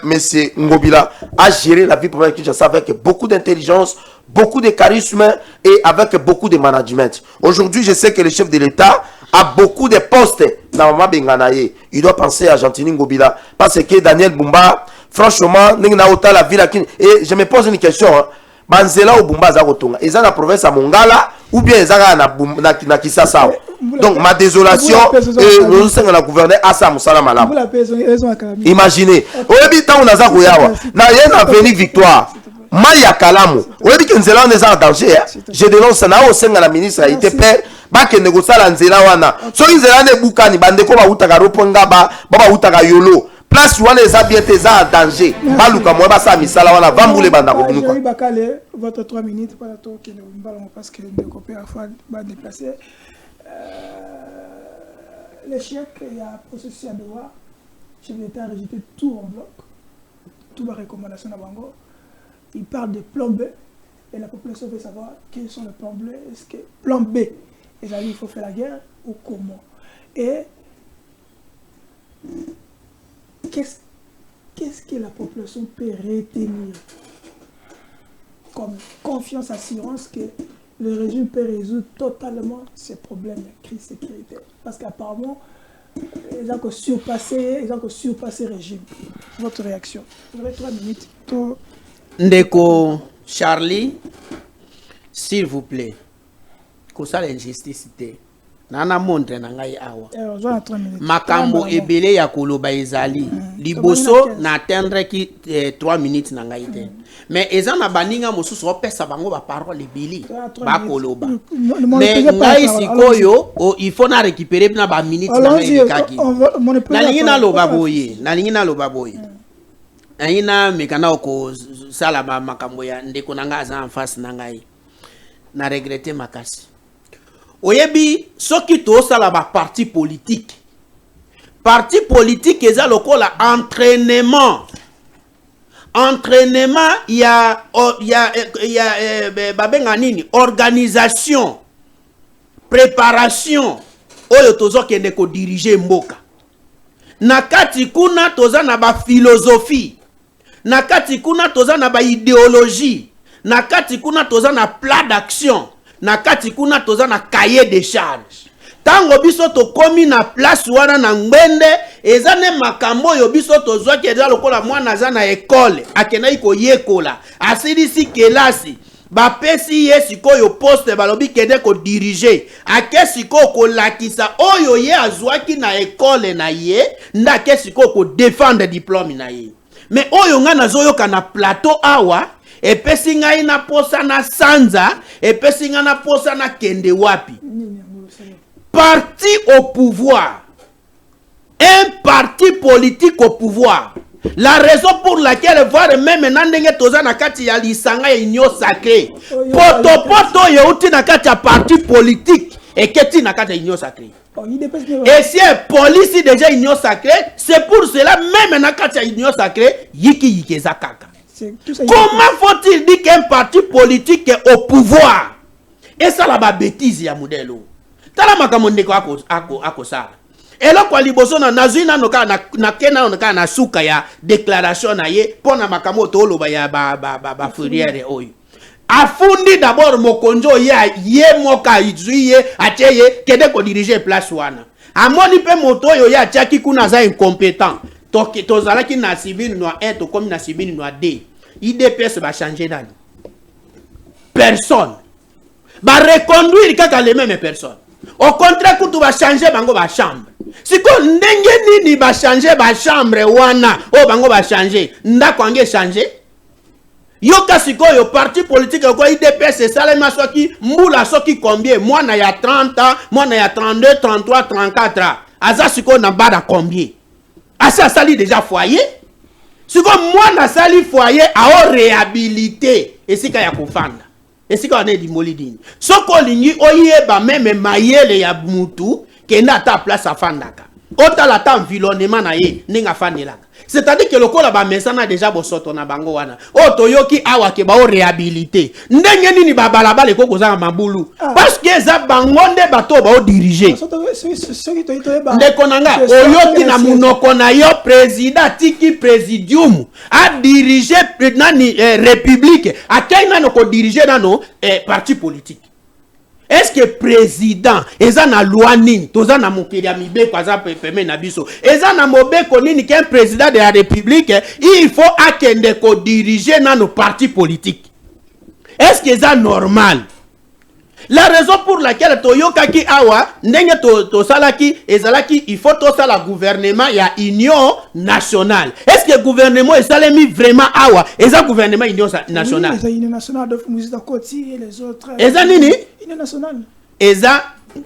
M. Ngobila a géré la vie publique de Kinshasa avec beaucoup d'intelligence, beaucoup de charisme et avec beaucoup de management. Aujourd'hui, je sais que le chef de l'État a beaucoup de postes dans Mama Benganaye. Il doit penser à Gentini Ngobila. Parce que Daniel Bumba, franchement, la ville et je me pose une question. Banzela ou Bumba Zagotonga. Ils ont la province à Mongala ou bien ils ont na Kisasa. Donc ma désolation et nous sommes la gouverneure Assam Salamala. Imaginez. Oyebi tant on a za koyawa. Na yena venu victoire. Maya Kalamu. Oyebi que Nzela on est en danger. Je dénonce na o senga la ministre a été père. Ba ke négocier la Nzela wana. So Nzela ne bukani bande ko ba utaka roponga ba utaka yolo. Place où on est bien en danger. Baluka moi ba sa misala wana vambule banda ko bunuka. Votre 3 minutes pour la tour qui ne parce que le copain va déplacer. L'échec, il y a un processus à devoir. Je vais rejeter tout en bloc. Toute la recommandation à Bango. Il parle de plan B. Et la population veut savoir quels sont les plans B. Est-ce que plan B, il faut faire la guerre ou comment? Et qu'est-ce que la population peut retenir comme confiance, assurance que le régime peut résoudre totalement ces problèmes de crise sécuritaire? Parce qu'apparemment, ils ont surpassé le régime. Votre réaction? Vous avez 3 minutes. Ndeko Charlie, s'il vous plaît, que ça l'injustice. nana montre na ngai awa Ozwa 3 minutes. makambo ebele ya koloba ezali liboso na atteindre ki 3 minutes na ngai te mais eza na baninga mosusu opesa bango ba parole ebele ba koloba mais ngai sikoyo il faut na récupérer na ba minutes na ngai kaki nalingi na loba boye aina mekana oko sala makambo ya ndeko na ngai aza en face na ngai na regretter makasi oyebi soki to sala ba parti politique eza lokola entraînement ya babenga nini organisation préparation oyo tozo kende ko diriger mboka na kati kuna toza na ba philosophie na kati kuna toza na ba idéologie na kati kuna toza na plan d'action na kati kuna toza na cahier de charge tango biso to komi na place wana na ngwende ezane makambo yo biso to zwaki eza lokola mwana za na école akena iko yekola asidisi kelasi bapesi ye sikoyo poste balobi kende ko diriger ake siko ko lakisa oyo ye azwaki na école na ye ndake siko ko défendre diplôme na ye mais oyo nga nazoyoka na plateau awa epesi ngai na posa na sanza epesi ngai na posa na kende wapi parti au pouvoir un parti politique au pouvoir la raison pour laquelle voir même nandenge toza na kati ya lisanga ya union sacrée poto yeuti na kati ya parti politique eketi na kati ya union sacrée et si police déjà union sacrée c'est pour cela même na kati ya union sacrée yiki eza kaka. Comment faut-il dire qu'un parti politique est au pouvoir? Et ça la bêtise ya modèle. Tala makambo ndeko ako sala. Et là kwa liboso na nazina noka na kena noka na suka ya déclaration na ye pona makambo to loba ya ba fourière oyo. Afundi d'abord mokonjo ye moka izuye ateye kede ko diriger place wana. Amoni pe moto yo ya tiaki kuna za incompétent. Tozalaki na civil noa 1 to comme na civil noa 2 IDPS va changer nani personne va reconduire kaka les mêmes personnes au contraire kutu va changer bango ba chambre siko ndenge nini va changer ba chambre wana o bango va changer ndako ange changer yoka siko yo parti politique ko IDPS salema soki mbula soki combien mwana ya 30 ans mwana ya 32 33 34 ans aza siko na bada combien asa sali déjà foyer siko mwana sali foyer a réhabilité esika ya kufanda esika wana di molidini soko lingi oyeba meme mayele ya mutu kenda ta place afandaka otala ta environnement na ye ninga fanelaka c'est-à-dire que lokola ba mesana déjà bosoto na bango wana o toyoki awa ke ba o réhabilité ndenge nini ba balabala ko kozanga mabulu parce que za bangonde bato ba o diriger ndeko nanga oyoki na munoko na yo président tiki présidium a diriger nani république akaina no ko diriger nano parti politique. Est-ce que président eza na loi nini toza na mokeli ya mibe kwa za peme na biso eza na mobeko nini qu'un président de la république il faut akende ko diriger na nos partis politiques? Est-ce que c'est normal? La raison pour laquelle toyoka ki awa ndenge to salaki ezalaki il faut to sala gouvernement ya union nationale. Est-ce que gouvernement esalemi vraiment awa eza gouvernement union nationale? Eza union nationale de Moussa Koti et les autres. Eza nini? Union nationale. Eza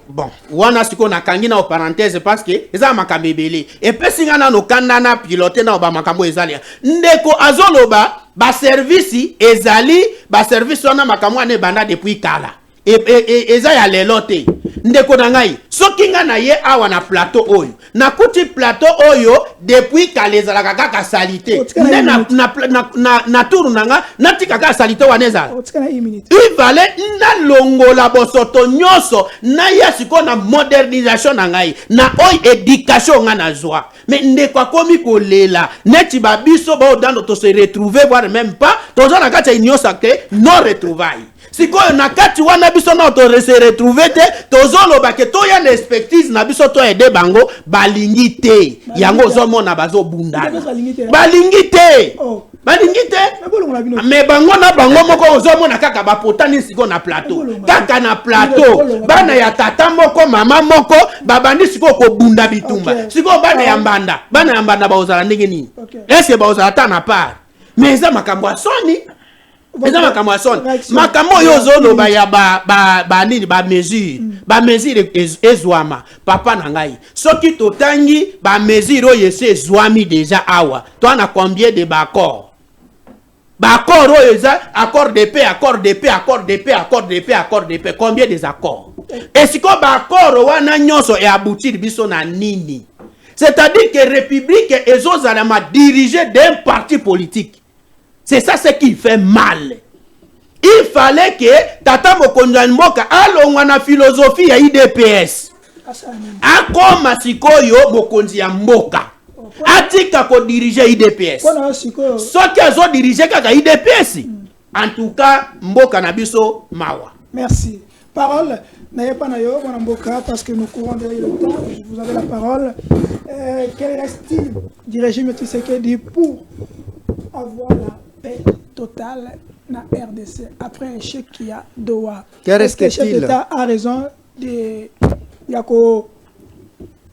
bon wana siko na kangi na parenthèse parce que eza makambo ebele et pe singa na no kanda na piloter na ba makambo ezali ndeko azoloba ba service ezali ba service wana makambo ane banda depuis kala eza ya lelo te ndeko na ngai soki nga na ye awa na plateau oyo na kuti plateau oyo depuis kala ezalaka kaka salite na tour nanga natika kaka salite wana ezala ivale na longola bosoto nyoso na ya siko na modernisation na ngai na oyo éducation nga na zwa mais ndeko akomi kolela neti babiso ba odando to se retrouver voire même pas toza na kati ya union sacrée non retrouvaille sikoyo na kati wana biso na to se retrouver te tozoloba ke to ya expertise na biso to aider bango balingi te yango zo mona bazo bunda balingi te mais bango na bango moko ozomona kaka bapotani siko na plateau kaka na plateau bana ya tata moko mama moko babandi siko kobunda bitumba siko bana ya mbanda baozala ndenge nini est-ce baozala ta na part mais eza makambo ya soni eza makambo ya soni makambo oyo ozoloba ya banini bamesure ezwama papa na ngai soki totangi bamesure oyo ese ezwami deja awa toana combien de baccord oyo eza accord de paix combien des accords esiko baccord wana nyonso eaboutir biso na nini c'est-à-dire que république ezozala ma dirigée d'un parti politique. C'est ça ce qui fait mal. Il fallait que Tata Mokonzi Mboka alongwa na philosophie ya IDPS. Akoma sikoyo Mokonzi ya Mboka. Atika ko diriger IDPS. Soki azo diriger kaka IDPS. En tout cas, Mboka na biso mawa. Merci. Parole, n'ayez pas nayo, mon Mboka, parce que nous courons derrière le temps. Vous avez la parole. Quel reste-t-il du régime Tshisekedi pour avoir la paix totale dans RDC après un chèque qui a Doha? Qu'est-ce que le chef d'État a raison de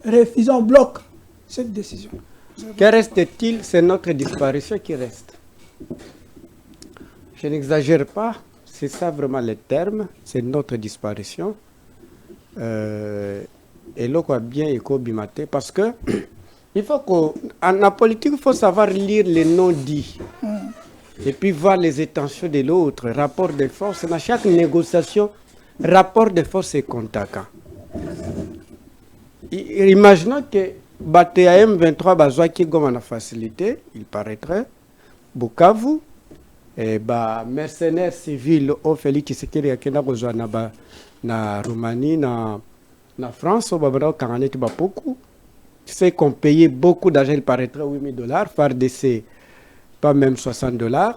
refuser en bloc cette décision? Que reste-t-il? C'est notre disparition qui reste. Je n'exagère pas, c'est ça vraiment le terme, c'est notre disparition. Et là, quoi, bien éco-bimaté, parce que il faut qu'en la politique, il faut savoir lire les non-dits. Et puis voir les intentions de l'autre, rapport de force. Dans chaque négociation, rapport de force et contact. Imaginons que BTAM 23 bazwa qui gomme la facilité, il paraîtrait, Bukavu, et mercenaires civils au Félix Tshisekedi qui n'a besoin na Roumanie, na France, au Babado Karanet beaucoup. Tu sais qu'on payait beaucoup d'argent, il paraîtrait $8,000, FARDC, pas même $60.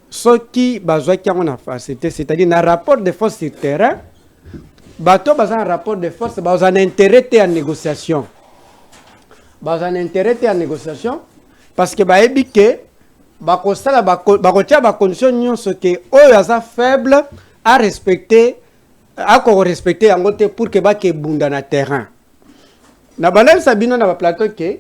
Ce qui besoin qui a une facilité, c'est-à-dire un rapport de force sur terrain, bateau bazan un rapport de force, bazan intérêt en négociation. Bazan intérêt en négociation parce que baebi que bakosala bakotia ba condition nyonso que oyo aza faible à respecter à respecter en côté pour que ba ke bunda na terrain. Na balel sabino na ba plateau que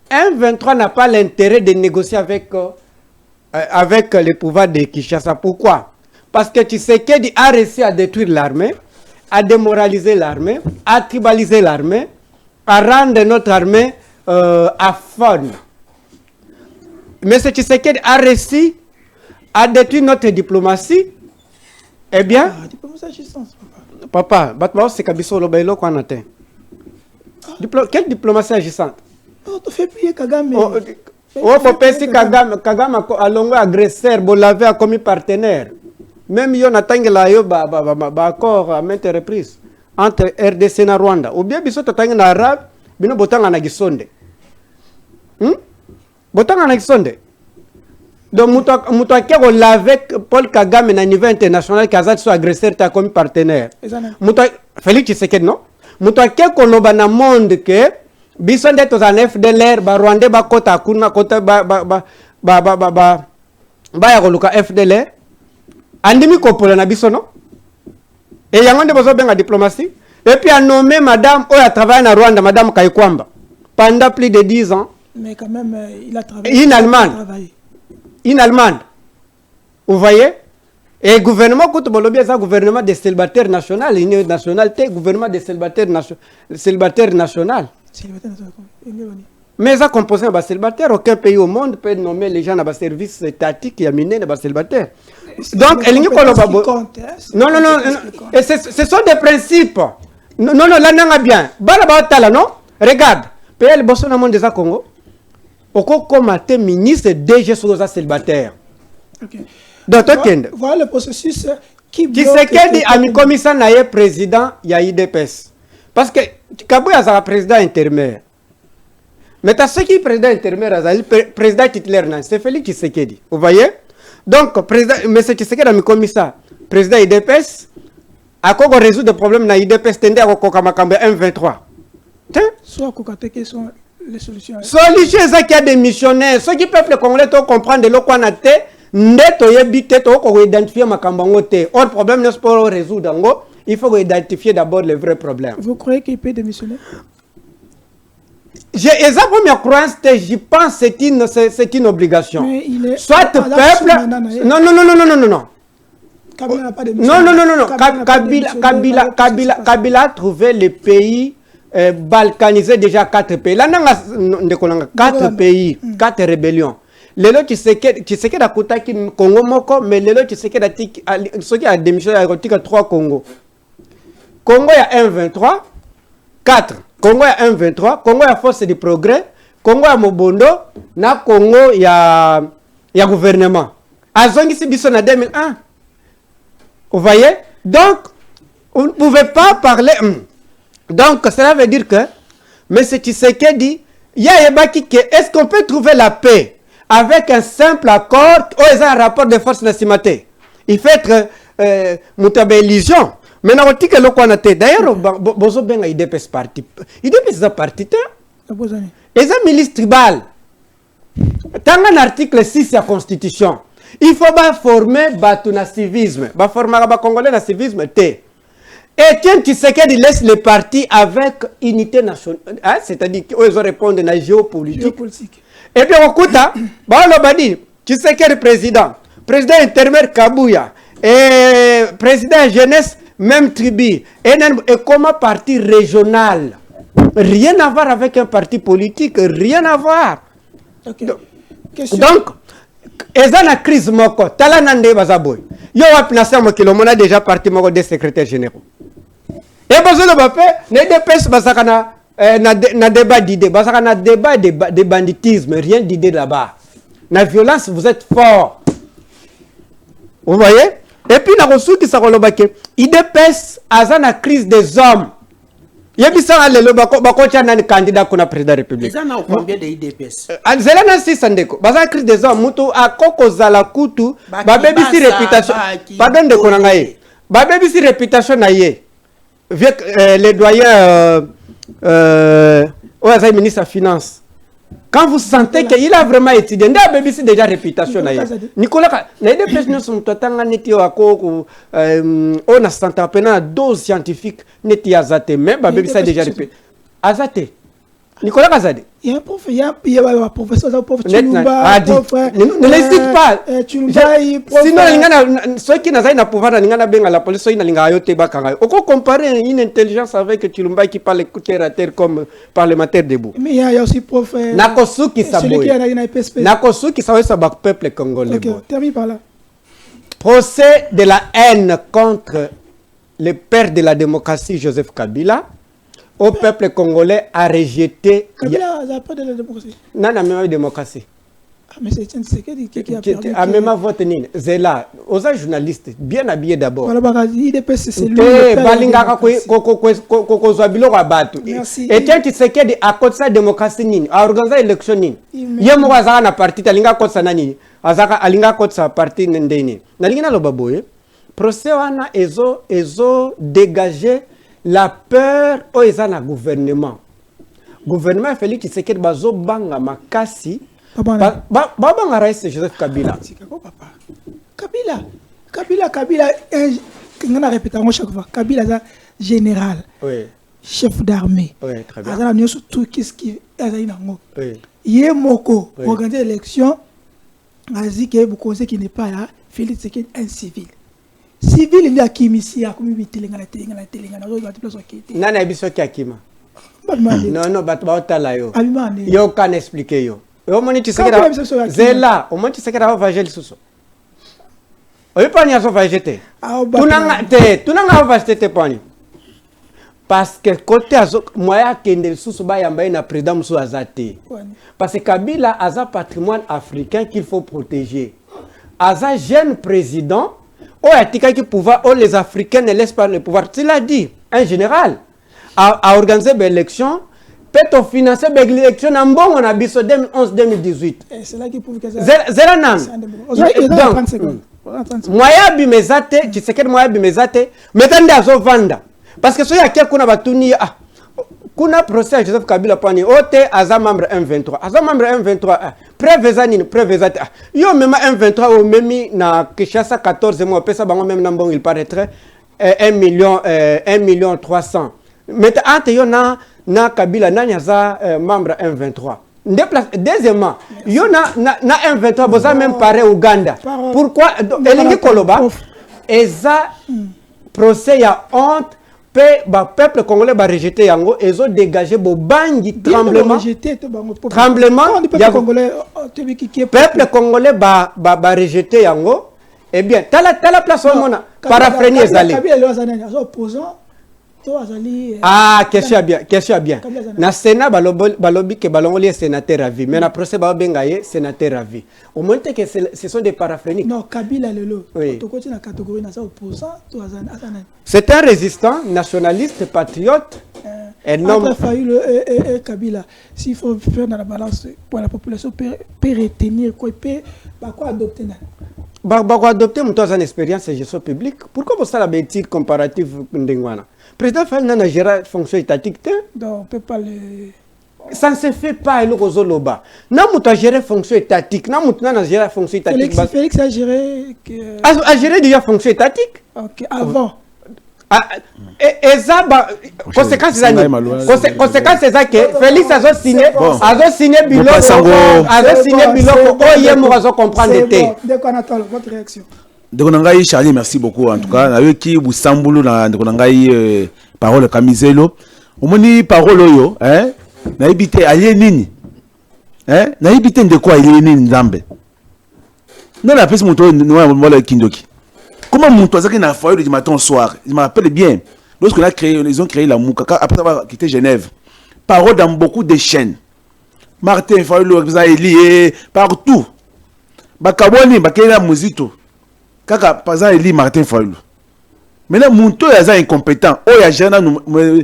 M23 n'a pas l'intérêt de négocier avec les pouvoirs de Kinshasa. Pourquoi? Parce que Tshisekedi a réussi à détruire l'armée, à démoraliser l'armée, à tribaliser l'armée, à rendre notre armée aphone. Mais ce Tshisekedi a réussi à détruire notre diplomatie. Eh bien, papa, c'est Kabiso Lobailo qu'on atteint. Quelle diplomatie agissante? Tu fais plier Kagame. Faut penser Kagame a longo agresseur, bon lavé a commis partenaire. Même yon attend la yo accord à maintes reprises entre RDC et Rwanda. Ou bien biso tatang na arabe, bino botanga na gisonde. Botanga na gisonde. Donc muto akero lavé Paul Kagame na niveau international kazat so agresseur ta commis partenaire. Muto Félix Tshisekedi non? Muto akero loba na monde que biso nde tozana FDLR ba Rwanda ba kota kuna kota ba ya koluka FDLR andimi kopola na biso non et yango nde bozo benga diplomatie et puis a nommé madame oyo a travaillé na Rwanda madame Kaikwamba pendant plus de 10 ans mais quand même il a travaillé in Allemagne vous voyez et gouvernement kout bolobi ça gouvernement des célibataires national union nationalité gouvernement des célibataires national. Mais ça composé à célibataire, aucun pays au monde peut nommer les gens à service étatique et amener les célibataires. Donc, elle n'y a pas. Non. Et ce sont des principes. Non, là, n'a bien. Bala non? Regarde. Pays le bosso dans le monde des Congo. Au comme ministre DG sur les célibataires. Donc, voilà le processus qui sait qu'il a mis commissaire naïe président, il y a IDPS. Parce que Kabouya est un président intermédiaire. Mais ce qui est président intermédiaire, le président titulaire, c'est Félix Tshisekedi. Vous voyez? Donc, M. Tshisekedi a mis commissaire, président IDPS, à quoi résoudre le problème dans IDPS, tendait à Kokamakambe M23. Soit Kokateke sont les solutions. Solution c'est qu'il y a des missionnaires. Ceux qui peuvent le congolais to comprendre de l'eau qu'on a té, ndeto yebite to ko identifier makambango té. Or problème n'est pas résoudre ngo, il faut identifier d'abord les vrais problèmes. Vous croyez qu'il peut démissionner? Et ça première croyance, je pense c'est une obligation. Mais il est Soit peuple. Non. Kabila n'a pas démissionné. Non. Kabila a trouvé les pays balkanisés déjà 4 pays. Là, on a 4 pays, 4 rébellions. Lelo Tshisekedi akuta ki Congo moko, mais lelo Tshisekedi ce qui a démissionné à 3 Congo. Congo il y a 1-23, 4. Congo il y a 1-23, Congo il y a Force du Progrès, Congo il y a Mobondo, na Congo il y a gouvernement. Azongi si biso na 2001. Vous voyez? Donc, vous ne pouvez pas parler. Donc, cela veut dire que M. Tshisekedi, est-ce qu'on peut trouver la paix avec un simple accord ou est-ce un rapport de force nationale? Il faut être illusion. Mais on dit que le qu'on a été. D'ailleurs, Bozo Benga IDPS parti. IDPS est parti. Et c'est un milice tribal. Dans un article 6 de la Constitution, il faut former le civisme. Former le Congolais le civisme. Et tiens, tu sais qu'il laisse les partis avec unité nationale. Hein? C'est-à-dire qu'ils répondent à la géopolitique. Et puis, on écoute, tu sais quel président intérimaire Kabouya, et président jeunesse, même tribu, et comment parti régional. Rien à voir avec un parti politique, rien à voir. Okay. Donc, et dans la crise moko, talanande bazaboy. Yo wapinasa mokilo mona déjà parti moko des secrétaires généraux. Et besoin de bapé, ne dépêche basakana na débat d'idées, basakana débat de banditisme, rien d'idée là-bas. La violence, vous êtes fort. Vous voyez? Et puis la ressource qui s'arrolobake, il dépêche à la crise des hommes. Yebisa lelo bakocha nani candidat kuna président de la République. Ils en ont combien de IDPS? Zelena si sandeko. Baza crise des hommes mutu akoko zala kutu babebi si réputation. Pardon de konangaye. Babebi si réputation na ye. Avec les doyens le ministre des Finances. Quand vous sentez qu'il a vraiment étudié, babebi si déjà réputation na ye. Nicolas na IDPS nous sommes totanga neti akoko on a senti à peine 12 scientifiques neti azate mais babebi ça déjà réputation. Azate. Nicolas Kazade. Il y a un prof, il y a un professeur, un prof Chilumba, ne l'hésite pas. Sinon, ceux qui n'ont pouvoir la police, ils n'ont on peut comparer une intelligence avec Chilumba qui parle écouter à terre comme parlementaire debout. Mais il y a aussi prof. Nakosuki Saboy. Nakosuki Saboy, c'est le peuple congolais. Ok, termine par là. Procès de la haine contre le père de la démocratie, Joseph Kabila. Au peuple congolais a rejeté. Kabila n'a pas de la démocratie. Non, non, même démocratie. Ah, mais c'est qui a perdu. Ah, même vote nini. Zela, aux journalistes, bien habillés d'abord. Voilà, IDPS, c'est lui. Merci. Et tiens, tu sais que à cause de la démocratie, nini, à organiser l'élection, nini. Yemo wazara na parti, talinga kotsa nani. Azaka alinga kotsa parti nendeni. Nalingina lo baboye. Procès wana ezo dégager la peur au ezana gouvernement. Gouvernement Félix Tshisekedi bazo banga makasi. Banga rais Joseph Kabila. Kabila, on a répété chaque fois. Kabila est général, oui. Chef d'armée. Oui, très bien. Qu'est-ce qui est oui. Il moko organiser l'élection. Azi que vous conseillez qui n'est pas là. Félix Tshisekedi un civil. Civil il y a qui ici a comme bitelinga la telinga nana biso ki akima non bato baotala yo yo kan expliquer yo moni Tshisekedi zela moni Tshisekedi va vager lisusu oyo pani aso vager te tunanga va vager pani parce que côté azo moya kende lisusu ba yamba na président musu azate parce que Kabila aza patrimoine africain qu'il faut protéger aza jeune président. Les Africains ne laissent pas le pouvoir. Tu l'as dit, un général a organisé l'élection, peut-on financer l'élection en bon on a bis 2011-2018. C'est là qu'il prouve que Zélanam. Moya bimezate, tu sais que moya bimezate, mais t'en as vanda. Parce que ce y a quelqu'un qui a battu kuna procès Joseph Kabila pani ote aza membre M23 aza membre M23 preuve za yo même M23 au memi na Kinshasa 14 mois pesa bango même nambong il paraîtrait 1 million 300 mais ante yo na Kabila nani aza membre M23 deuxièmement yo na M23 boza même paré Uganda pourquoi elingi koloba eza procès ya honte peuple congolais va rejeter yango et ont dégagé bangi tremblement peuple congolais va rejeter yango eh bien tala place au monde paraphrénie ezali question bien na Sénat balobi que balongoli sénateur à vie mais na procès ba bengaye sénateur à vie au moins que ce sont des paraphréniques non Kabila lelo to continue na catégorie na opposant to azana c'est un résistant nationaliste patriote entre Fayulu et Kabila s'il faut faire dans la balance pour la population peut retenir quoi peut quoi adopter quoi adopter mon une expérience de gestion publique pourquoi vous ça la bêtise comparative ndengwana président Fall n'a géré fonction étatique donc on peut pas le ça ne se fait pas le Rozoloba n'a muta gérer fonction étatique n'a muta na gérer fonction étatique Félix a géré a géré déjà fonction étatique OK avant et ça conséquence c'est ça que Félix a signé bilan a comprendre dès qu'on attend votre réaction Ndekonangai Charlie, merci beaucoup en tout cas. Avec qui vous sambulu na Ndekonangai parole Kamizelo. Omoni parole yo, na ibité allié nini. Na ibité de quoi il est nini Nzambe. Non la peste moto noa Kindoki. Comment moto ça qui na foyer du matin au soir. Je me rappelle bien. Lorsqu'on a créé, ils ont créé la Moukaka après avoir quitté Genève. Parole dans beaucoup de chaînes. Martin Fayulu lié partout. Bakaboni bakena muzito. Kaka par exemple Eli Martin Fayulu. Maintenant Munto est incompétent. Oh ya géré nous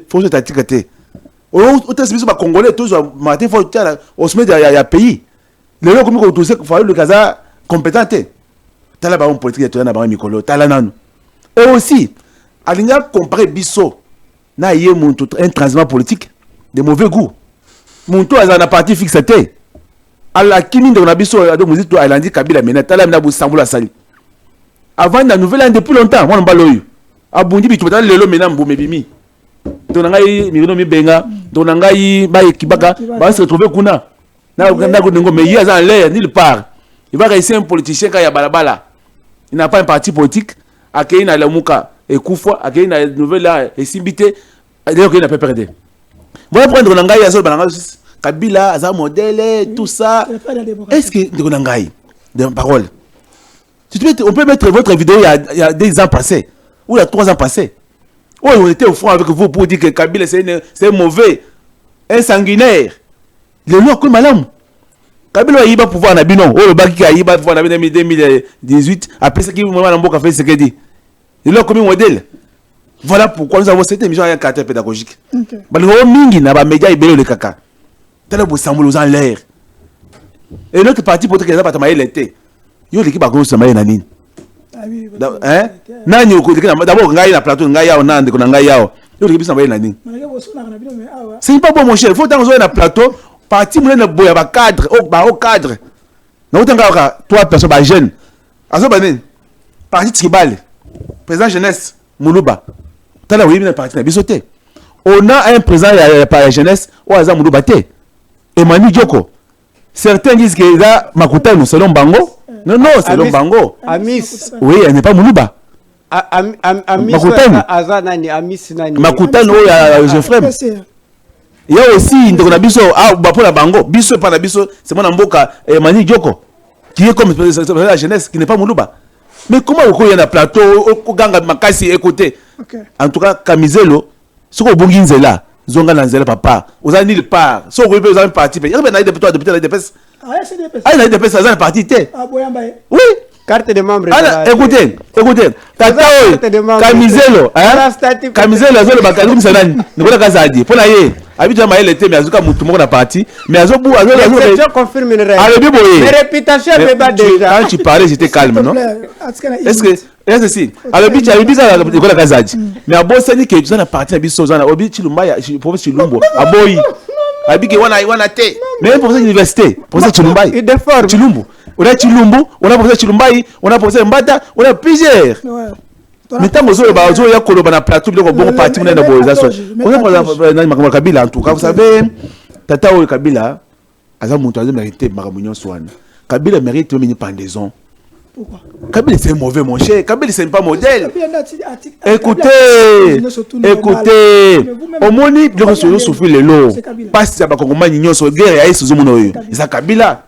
faut se t'attiquer. Oh autant c'est pas congolais tous Martin Fayulu au sommet ya pays. Les gens comme ko tous Fayulu kaza compétent. Tala ba on politique to na ba mikolo tala nanu. Et aussi alinga comparer biso na yé Munto un transiment politique de mauvais goût. Munto a na parti fixé. Ala kimi ndo na biso ado muzito alandi Kabila mena tala na bu sambula sali. Avant la nouvelle année depuis longtemps, moi on parle eu. Abundi bitu batala lelo mena mbome bimi. Tonangai mirino mi benga, tonangai ba ekibaka, ba se retrouver kuna. Na ko ngo mais il y a en l'air nulle part. Il va rester un politicien quand il y a balabala. Il n'a pas un parti politique, akei na lamuka et Koufwa, akei na nouvelle là et Simbité, d'ailleurs qu'il n'a pas perdu. Voilà prendre tonangai azol balanga Kabila, aza modèle tout ça. Est-ce que tonangai de parole on peut mettre votre vidéo il y a des ans passés, ou il y a 3 ans passés. Oh, on était au front avec vous pour dire que Kabila c'est mauvais, un sanguinaire. Le nom comme madame. Kabila il va pouvoir na bino. Oh le baki il va pouvoir na 2018 après ce qui moment na mboka fait ce qu'il dit. Le nom comme modèle. Voilà pourquoi nous avons cette émission à caractère pédagogique. Bali ho mingi na ba média ibelo le kaka. Tala bo sambolo en l'air. Et notre parti pour que ça pas tamaye l'été. Yo l'équipe a gros samaye na nini. Ah oui. Nani d'abord ngai na plateau ngai yao nande ko ngai yao. Yo l'équipe samaye na nini. C'est pas bon mon cher, il faut dans na plateau parti moun na boya ba cadre au cadre. Na utanga 3 personnes ba jeunes. Azo banen. Parti tribal. Président jeunesse Moulouba. Tala oui na parti na bisoté. On a un président la jeunesse ou aza Moulouba té. Emmanuel Dioko. Certains disent que là Makutano selon Bango. Non, c'est le Bango. Amis. Oui, elle n'est pas Moulouba. Amis. Makutano, Geoffrey. Il y a aussi une biso pour la Bango. Biso pas la biso, c'est mon amboka Mani Dioko. Qui est comme la jeunesse, qui n'est pas Moulouba. Mais comment vous y a un plateau, au ganga Makasi écoutez. En tout cas, Kamizelo, ce qu'on bouginze là, Zonga Nanzela papa, vous avez nulle part. Sauf que vous avez participé. Il y a des députés de l'IDPS. Ah, il y a des personnes à partir. Oui. Carte de membre. Écoutez. Tata, Kamizelo. Kamizelo, Azolo Bakadou, Sanani. Nous voulons Kazadi. Pour la yé. Habituellement, il était, mais Azuka Moutoumou na parti. Mais Azobou, je confirme une règle. Mes réputations, mais pas déjà. Quand tu parlais, j'étais calme, non? Est-ce que Et c'est si. Alors bicha ça la Kazadi. Mais à Bosani que tu as parti à biso zana obi Chilumba ya professeur Chilumbo aboyi. Abiki wana te. Mais pour cette université, professeur Chilumba. Il déforme. Chilumbo. On a Chilumbo, on a professeur Chilumba, on a professeur Mbata, on a plusieurs. Mais tant que vous avez un coloban à plateau, vous avez un parti de la boisation. On a par Kabila en tout cas, vous savez, Tata ou Kabila, Azam Moutaze mérite Maramounion Swan. Kabila mérite une pendaison. Pourquoi? Kabila c'est mauvais mon cher, Kabila c'est pas modèle. Écoutez, au moins il doit se souffrir les lots. Parce que Bakongoma Nignon sur guerre et Suzumono. C'est Kabila.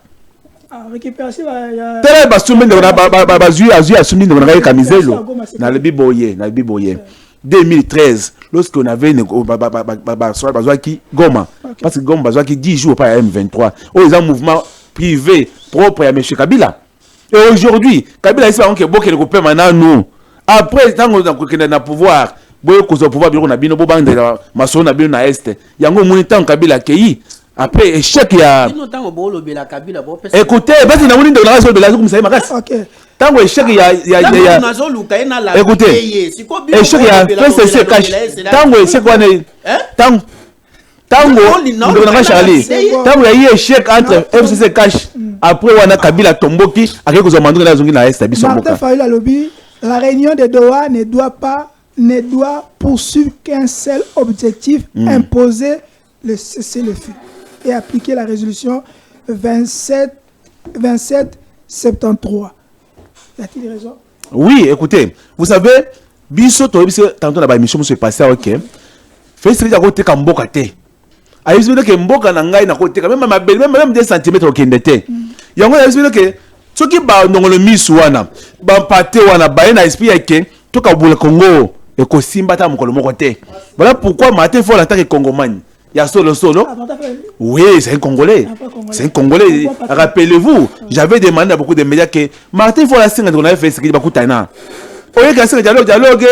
Récupération Tel basumi de bazui asumi de la camiselo na le biboye 2013 lorsqu'on avait qui Goma parce que Goma bazwa qui 10 jours pas M23 ils ont un mouvement privé propre à monsieur Kabila et aujourd'hui Kabila il sait que beaucoup de copains maintenant nous après tant qu'on a pouvoir boye ko pouvoir biro na bino bo bande maso na bino na est yango moni tant Kabila kei. Après échec il y a écoutez parce que na moni de la raison de la comme ça makas tant échec il y a écoutez échec il y a PCC cash tant échec on est tant de la Charlie tant il y a échec entre FCC cash après on a Kabila tomboki avec ko zamandou na zongi na est biso boka Martin Fayulu alobi la réunion de Doha ne doit poursuivre qu'un seul objectif imposer le cessez-le-feu et appliquer la résolution 2773. Y a-t-il raison? Oui, écoutez, vous savez, biso tantôt la émission se passait OK. Fait ce que côté Kamboka té. A dit que Mboka na ngai na côté même 2 cm au kendete. Yango a dit que ce qui ba ndongolo misu wana, ba paté wana ba na esprit que to ka bula Congo et ko simba ta mokolo moko té. Voilà pourquoi Martin faut l'attaquer Congomani. Il y a solo. Oui, c'est un Congolais. C'est un Congolais. Rappelez-vous, j'avais demandé à beaucoup de médias que Martin faut la signe qu'on avait fait ce qu'il va coûter. Oui, il y a dialogue,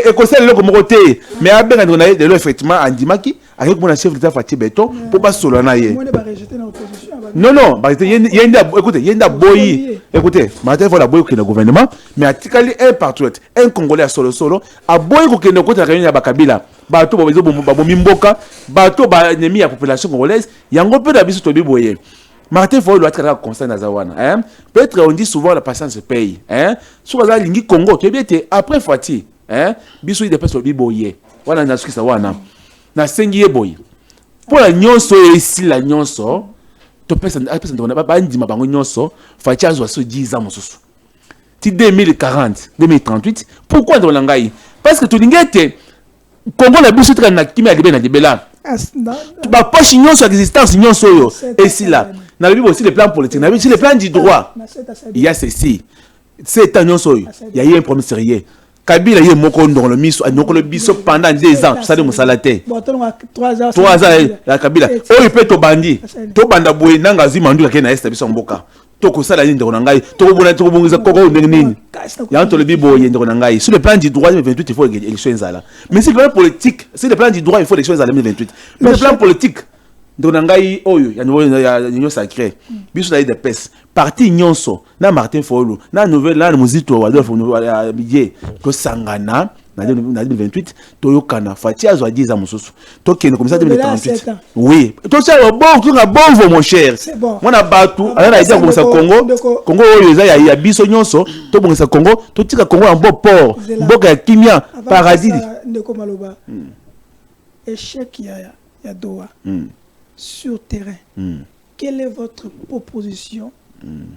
et conseil le comme côté. Mais après, on a de effectivement Andimaki avec mon chef d'État Fatih Beton pour pas solo naïe. Non, écoutez, il y a boyi. Écoutez, Martin faut la boyi que le gouvernement, mais à Tikali un patriote, un Congolais solo, à boyi que le côté réunion à Bakabila. Bato Mimboka, bato ennemi à la population congolaise, yango peu d'habitude to biboye. Martin Fayulu doit être constant dans Zawana. Peut-être on dit souvent la patience se paye. Sur la ligne Congo, tu bien après Fati, biso il dépêche to biboye. Wana na suki sawana. Na sengi boy. Pour la nyonso ici la nyonso, to personne on a pas ndima bango nyonso, Fati azo so 10 ans mosusu. Ti 2040, 2038, pourquoi dans langai? Parce que to lingete Congo la biso tra na kimia libé na dibela. Ba poche nyonso existence nyonso yo et si là na bibi aussi les plans politiques, na bibi les plans du droit. Il y a ceci. C'est un nyonso yo. Il y a un problème sérieux. Kabila yé moko ndong le miso ndong le biso pendant 2 ans, ça de musalate. 3 ans la Kabila. Oh il peut to bandi. To banda boye nanga zimandu ka na est biso mboka. Toko sala yinde ko ngai toko bona toko bongiza koko ndengini ya to le bibo yinde ko ngai sur le plan du droit 2028 il faut élection zala mais sur le plan politique sur le plan du droit il faut élection zala 2028 mais le plan politique ndona ngai oyo ya nyo sacré biso na des pes parti nyonso na Martin Fayulu na nouvelle na muzito wa Adolphe Biye to sangana na 2028 toyokana Fati azwa 10 ans mususu tokene comme ça 2038 oui to ça bon mon cher mona batu ala ida ko sa Congo oyo za ya biso nyonso to bongisa Congo to tika Congo en beau port mboka ya kimia paradis ndeko maloba échec ya Doha sur terrain quelle est votre proposition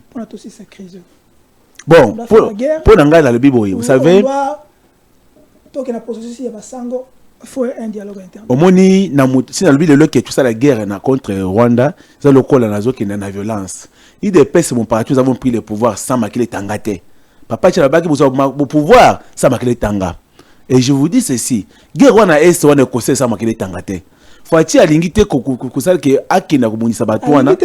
pour tous ces crises? Bon pour nanga la bibo vous savez donc la position ya Basango faut un dialogue interne. Omoni na si na lui le que tout ça la guerre na contre Rwanda, ça le col na zo qui na violence. Il dépêche mon parti nous avons pris le pouvoir sans Makile Tangate. Papa Tchalabaki vous avez le pouvoir sans Makile Tanga. Et je vous dis ceci, guerre wana est wana conseil sans Makile Tangate. Fati alingite kusala ke akina kubunisa batwana.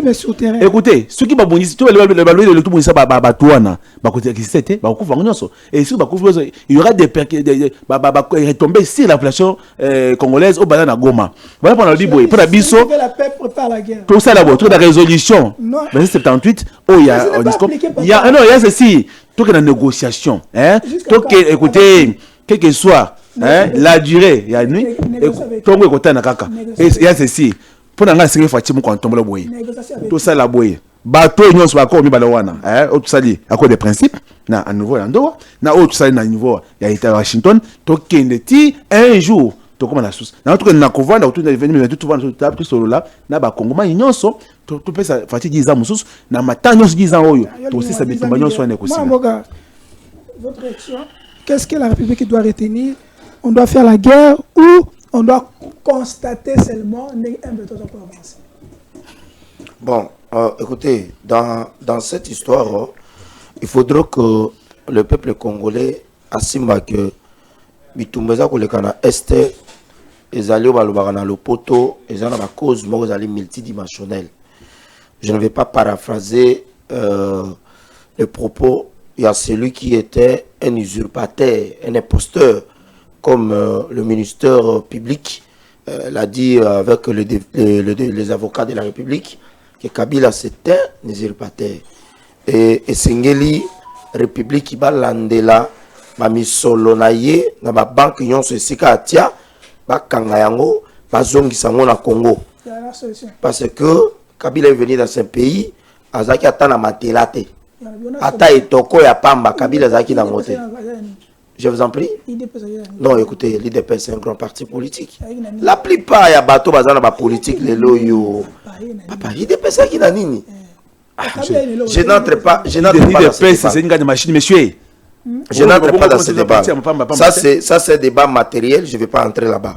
Écoutez, ceux qui babunisa tu le balou de tout bunisa batwana, ba côté qui c'était, ba kufa nyonso. Et si ba kufa il y aura des retomber sur la population congolaise au banana Goma. Voilà pendant le biboy, pour la biso. Tout ça là-bas, toute la résolution. 78 oh il y a non, il y a ceci. Tout que la négociation, hein, Jusqu'à tout quand? que, écoutez, quel que soit, hein, la durée, il y a une nuit, tout le monde est kaka. Et il y a ceci, pour nous faire c'est Fatima quand on tombe le boy. Tout ça la boy. Bateau nous soit encore mi balawana, hein, tout ça dit à cause des principes, na à nouveau en na autre ça na niveau, il y a été à Washington, tout qui un jour to comme la source na tout na kovanda autour de venir tout vendre tout solo là na ba Congo ma nyonso to pesa fati 10 ans mususu na matanya 10 ans oyo to aussi ça bitumba nyonso na kosi. Votre réaction, qu'est-ce que la République doit retenir? On doit faire la guerre ou on doit constater seulement un béton pour avancer? Bon, écoutez, dans cette histoire, il faudra que le peuple congolais assume que bitumbaza kolekana este ezali balobaka le poto ezana ba cause moko ezali multidimensionnelle. Je ne vais pas paraphraser le propos. Il y a celui qui était un usurpateur, un imposteur, comme le ministère public l'a dit avec les avocats de la République, que Kabila c'était un usurpateur. Et Sengeli, République qui va landela, ba misolo na ye, na ba banque nyonso esika atia, ba kanga yango, ba zongisa ngo na Congo. Parce que Kabila est venu dans ce pays, azaki ata na matelate. Ata etoko ya pamba, Kabila zaki na moté. Je vous en prie. Non, écoutez, l'IDP c'est un grand parti politique. La plupart ya bato bazana ba politique les loyo. Papa, l'IDP c'est qui na nini? Je n'entre pas dans c'est une machine monsieur. Je n'entre pas dans ce débat. Ça c'est un débat matériel, je ne vais pas entrer là-bas.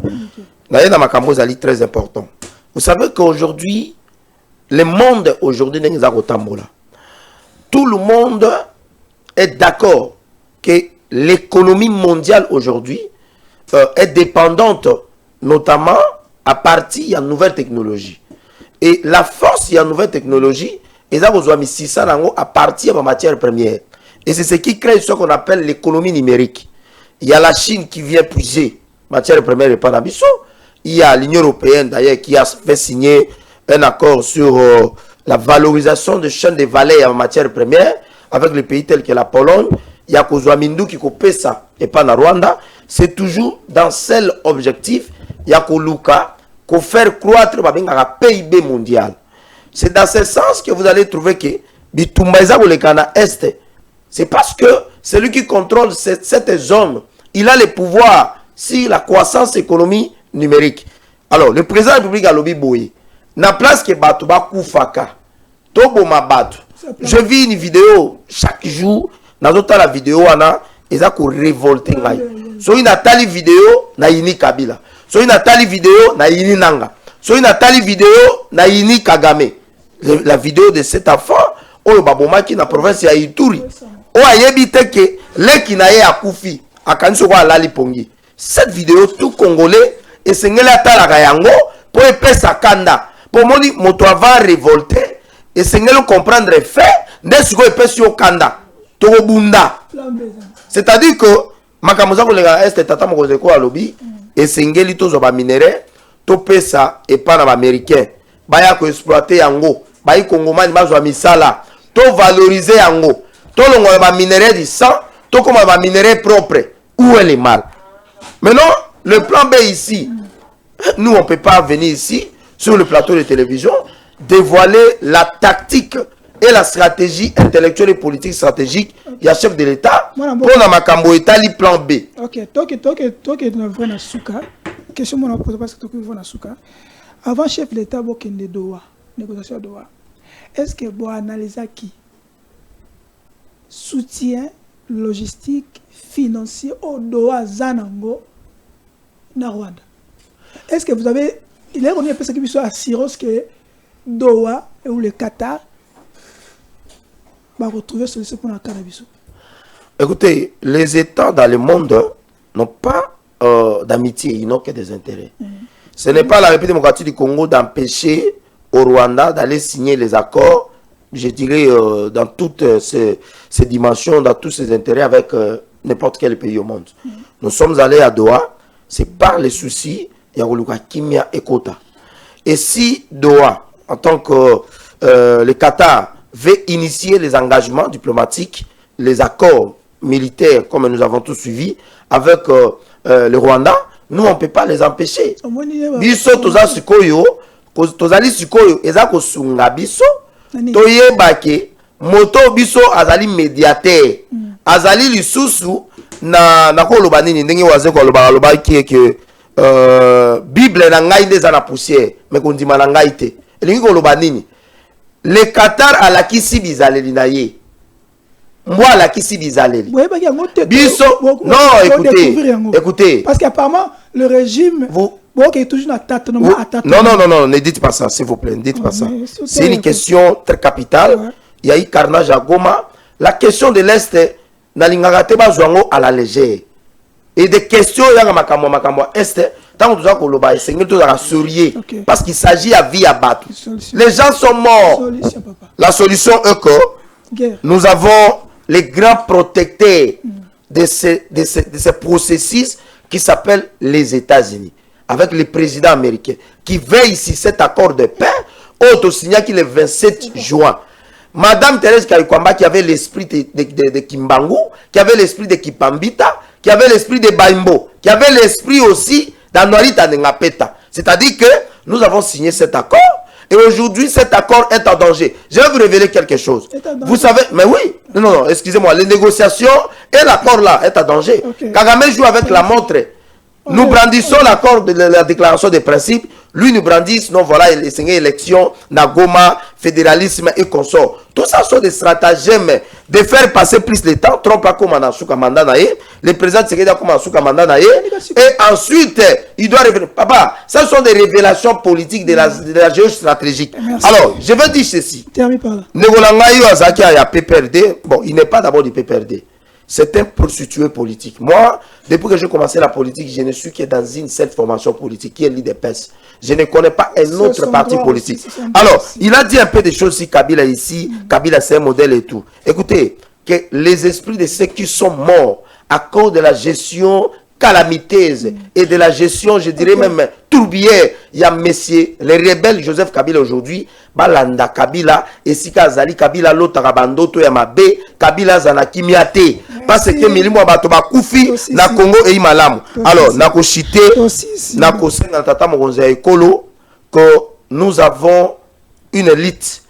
D'ailleurs, dans ma campagne, c'est très important. Vous savez qu'aujourd'hui, le monde aujourd'hui n'est pas là. Tout le monde est d'accord que l'économie mondiale aujourd'hui est dépendante notamment à partir de nouvelles technologies. Et la force de la nouvelle technologie, ils ont besoin de à partir de la matière première. Et c'est ce qui crée ce qu'on appelle l'économie numérique. Il y a la Chine qui vient puiser matière première et pas d'ambition. Il y a l'Union européenne d'ailleurs qui a fait signer un accord sur la valorisation de chaînes de valeur en matière première avec les pays tels que la Pologne. Il y a Kozwamindu qui coupe ça et pas na Rwanda. C'est toujours dans seul objectif. Il y a Koluka qu'on faire croître le PIB mondial. C'est dans ce sens que vous allez trouver que Bitumbaïza ou le Ghana Est, c'est parce que celui qui contrôle cette zone, il a le pouvoir sur la croissance économique numérique. Alors, le président de la République a lobby boye. Na place que Batou Bakoufaka, Tobo Mabatu. Je vis une vidéo chaque jour. Dans la vidéo, ils ont révolté. So une tali vidéo na yini Kabila. So une tali vidéo na yini Nanga. So une tali vidéo na yini Kagame. La vidéo de cet enfant, oh babomaki na province ya Ituri. Oh ayebite que leki na ye akufi akanso kwa lali pongi. Cette vidéo tout congolais et sengela talaka yango pour epesa kanda. Pour moni moto va révolter et sengelo comprendre fait ndesiko epesi yo kanda. To bunda. C'est-à-dire que makamuza ko lega est tata mokoze ko alobi et sengeli to zo ba minéraux to pesa et pas na ba américain. Baya ko exploiter yango. Bayi kongomani bazwa misala. To valoriser yango. Tout le monde va minérer du sang, tout comme va minérer propre. Où est le mal? Maintenant, le plan B ici, nous on ne peut pas venir ici, sur le plateau de télévision, dévoiler la tactique et la stratégie intellectuelle et politique stratégique. Il y a chef de l'État, pour la Makambo Italie, plan B. Ok, toi qui es dans le Souka, question que je pose parce que tu es dans le Souka. Avant chef de l'État, il y a des Doha, négociation de Doha. Est-ce que vous analysez qui? Soutien logistique, financier au Doha Zanango na Rwanda. Est-ce que vous avez... Il est reconnu un peu ce qui soit assurance que Doha ou le Qatar va retrouver solution pour la cannabis. Écoutez, les États dans le monde n'ont pas d'amitié, ils n'ont que des intérêts. Ce n'est pas la République démocratique du Congo d'empêcher au Rwanda d'aller signer les accords, je dirais, dans toutes ces dimensions, dans tous ces intérêts avec n'importe quel pays au monde. Nous sommes allés à Doha, c'est par les soucis, Yagouluka Kimia et Kota. Et si Doha, en tant que le Qatar, veut initier les engagements diplomatiques, les accords militaires, comme nous avons tous suivi, avec le Rwanda, nous, on ne peut pas les empêcher. Biso, toza sikoyo, tozali sikoyo, ezako sunga biso, toye bake, moto biso azali médiateur, azali lisusu, na koloba nini, ndenge waze koloba ki ke Bible na ngai ndeza na poussière, mais kondima na ngai te. Elingi koloba nini? Le Qatar alakisi bizaleli na ye. Moi alakisi bizaleli. Biso, non, écoutez. Parce qu'apparemment, le régime... est toujours non, ne dites pas ça, s'il vous plaît, ne dites pas ça. C'est une question très capitale. Ouais. Il y a eu carnage à Goma. La question de l'Est, Nalingagate Bazouango à la légère. Et des questions, il y a makambo Est, tant que nous avons essayé de sourire. Parce qu'il s'agit à vie à battre. Les gens sont morts. La solution est que nous avons les grands protecteurs de ces processus qui s'appellent les États-Unis, avec le président américain, qui veille ici cet accord de paix, auto-signé le 27 juin. Madame Thérèse Kayikwamba, qui avait l'esprit de Kimbangu, qui avait l'esprit de Kipambita, qui avait l'esprit de Baimbo, qui avait l'esprit aussi d'Anouarita Nengapeta. C'est-à-dire que nous avons signé cet accord, et aujourd'hui, cet accord est en danger. Je vais vous révéler quelque chose. Vous savez, mais oui, non, excusez-moi, les négociations et l'accord là est en danger. Kagame joue avec la montre. Nous brandissons l'accord de la déclaration des principes. Lui nous brandisse, non, voilà, les élections, Nagoma, fédéralisme et consort. Tout ça sont des stratagèmes de faire passer plus le temps. Trump a comme Anasuka Mandanae, le président Tshisekedi a comme Anasuka Mandanae, et ensuite, il doit revenir. Papa, ça sont des révélations politiques de la géostratégique. Alors, je veux dire ceci. Negolangaïo Azaki a PPRD, bon, il n'est pas d'abord du PPRD. C'est un prostitué politique. Moi, depuis que j'ai commencé la politique, je ne suis que dans une seule formation politique, qui est l'IDPS. Je ne connais pas un autre parti politique. Alors, il a dit un peu des choses si Kabila ici, Kabila c'est un modèle et tout. Écoutez, que les esprits de ceux qui sont morts à cause de la gestion calamiteuse et de la gestion, je dirais même tourbière, il y a messieurs, les rebelles Joseph Kabila aujourd'hui, Balanda Kabila, et si Kazali Kabila, l'autre Rabandoto Yamabe, Kabila Zanakimiate, parce que Milimo Abatoba Koufi, na Congo et Imalamu. Alors, Nako Chité, Nako Senatata Mogonza Ekolo, que nous avons une élite.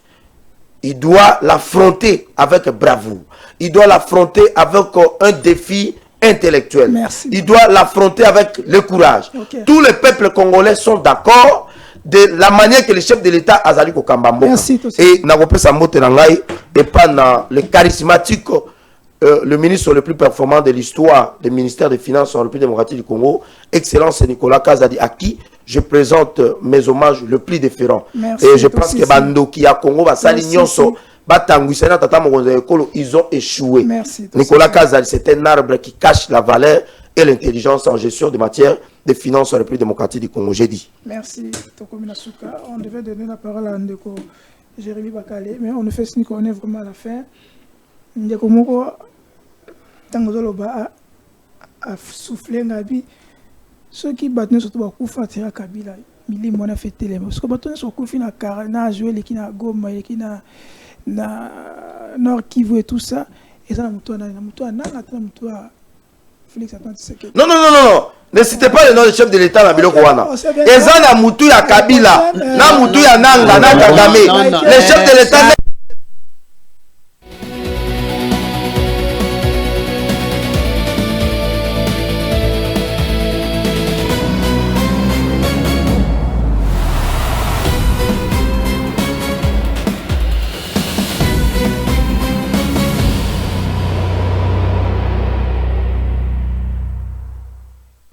Il doit l'affronter avec bravoure. Il doit l'affronter avec un défi intellectuel. Il doit l'affronter avec le courage. Tous les peuples congolais sont d'accord de la manière que le chef de l'État a Azali Kokambambo. Et Nagope Sambote Nangai et pas le charismatique, le ministre le plus performant de l'histoire du ministère des Finances en République démocratique du Congo, Excellence Nicolas Kazadi, à qui je présente mes hommages le plus déférents. Et je pense que Bandoki à Congo va s'aligner. Ils ont échoué. Nicolas Kazali, c'est un arbre qui cache la valeur et l'intelligence en gestion de matière de finances en République démocratique du Congo. J'ai dit. Merci, Tokomi Nasuka. On devait donner la parole à Ndeko Jérémy Bakale, mais on ne fait signe qu'on est vraiment à la fin. Ndeko Moko, Tangozoloba a soufflé Nabi. Ceux qui battent surtout beaucoup Fatira Kabila, Mili Mona fait télé. Parce que battent sur Koufi na Karana, joué les qui na Goma, les qui na Nord Kivu et tout ça. Et ça, Félix Antoine Tshisekedi. Non. Ne citez pas le nom du chef de l'État na Biloko wana. Et ça na Moutou ya Kabila, na Moutou ya Nanga, na Kagame. Le chef de l'État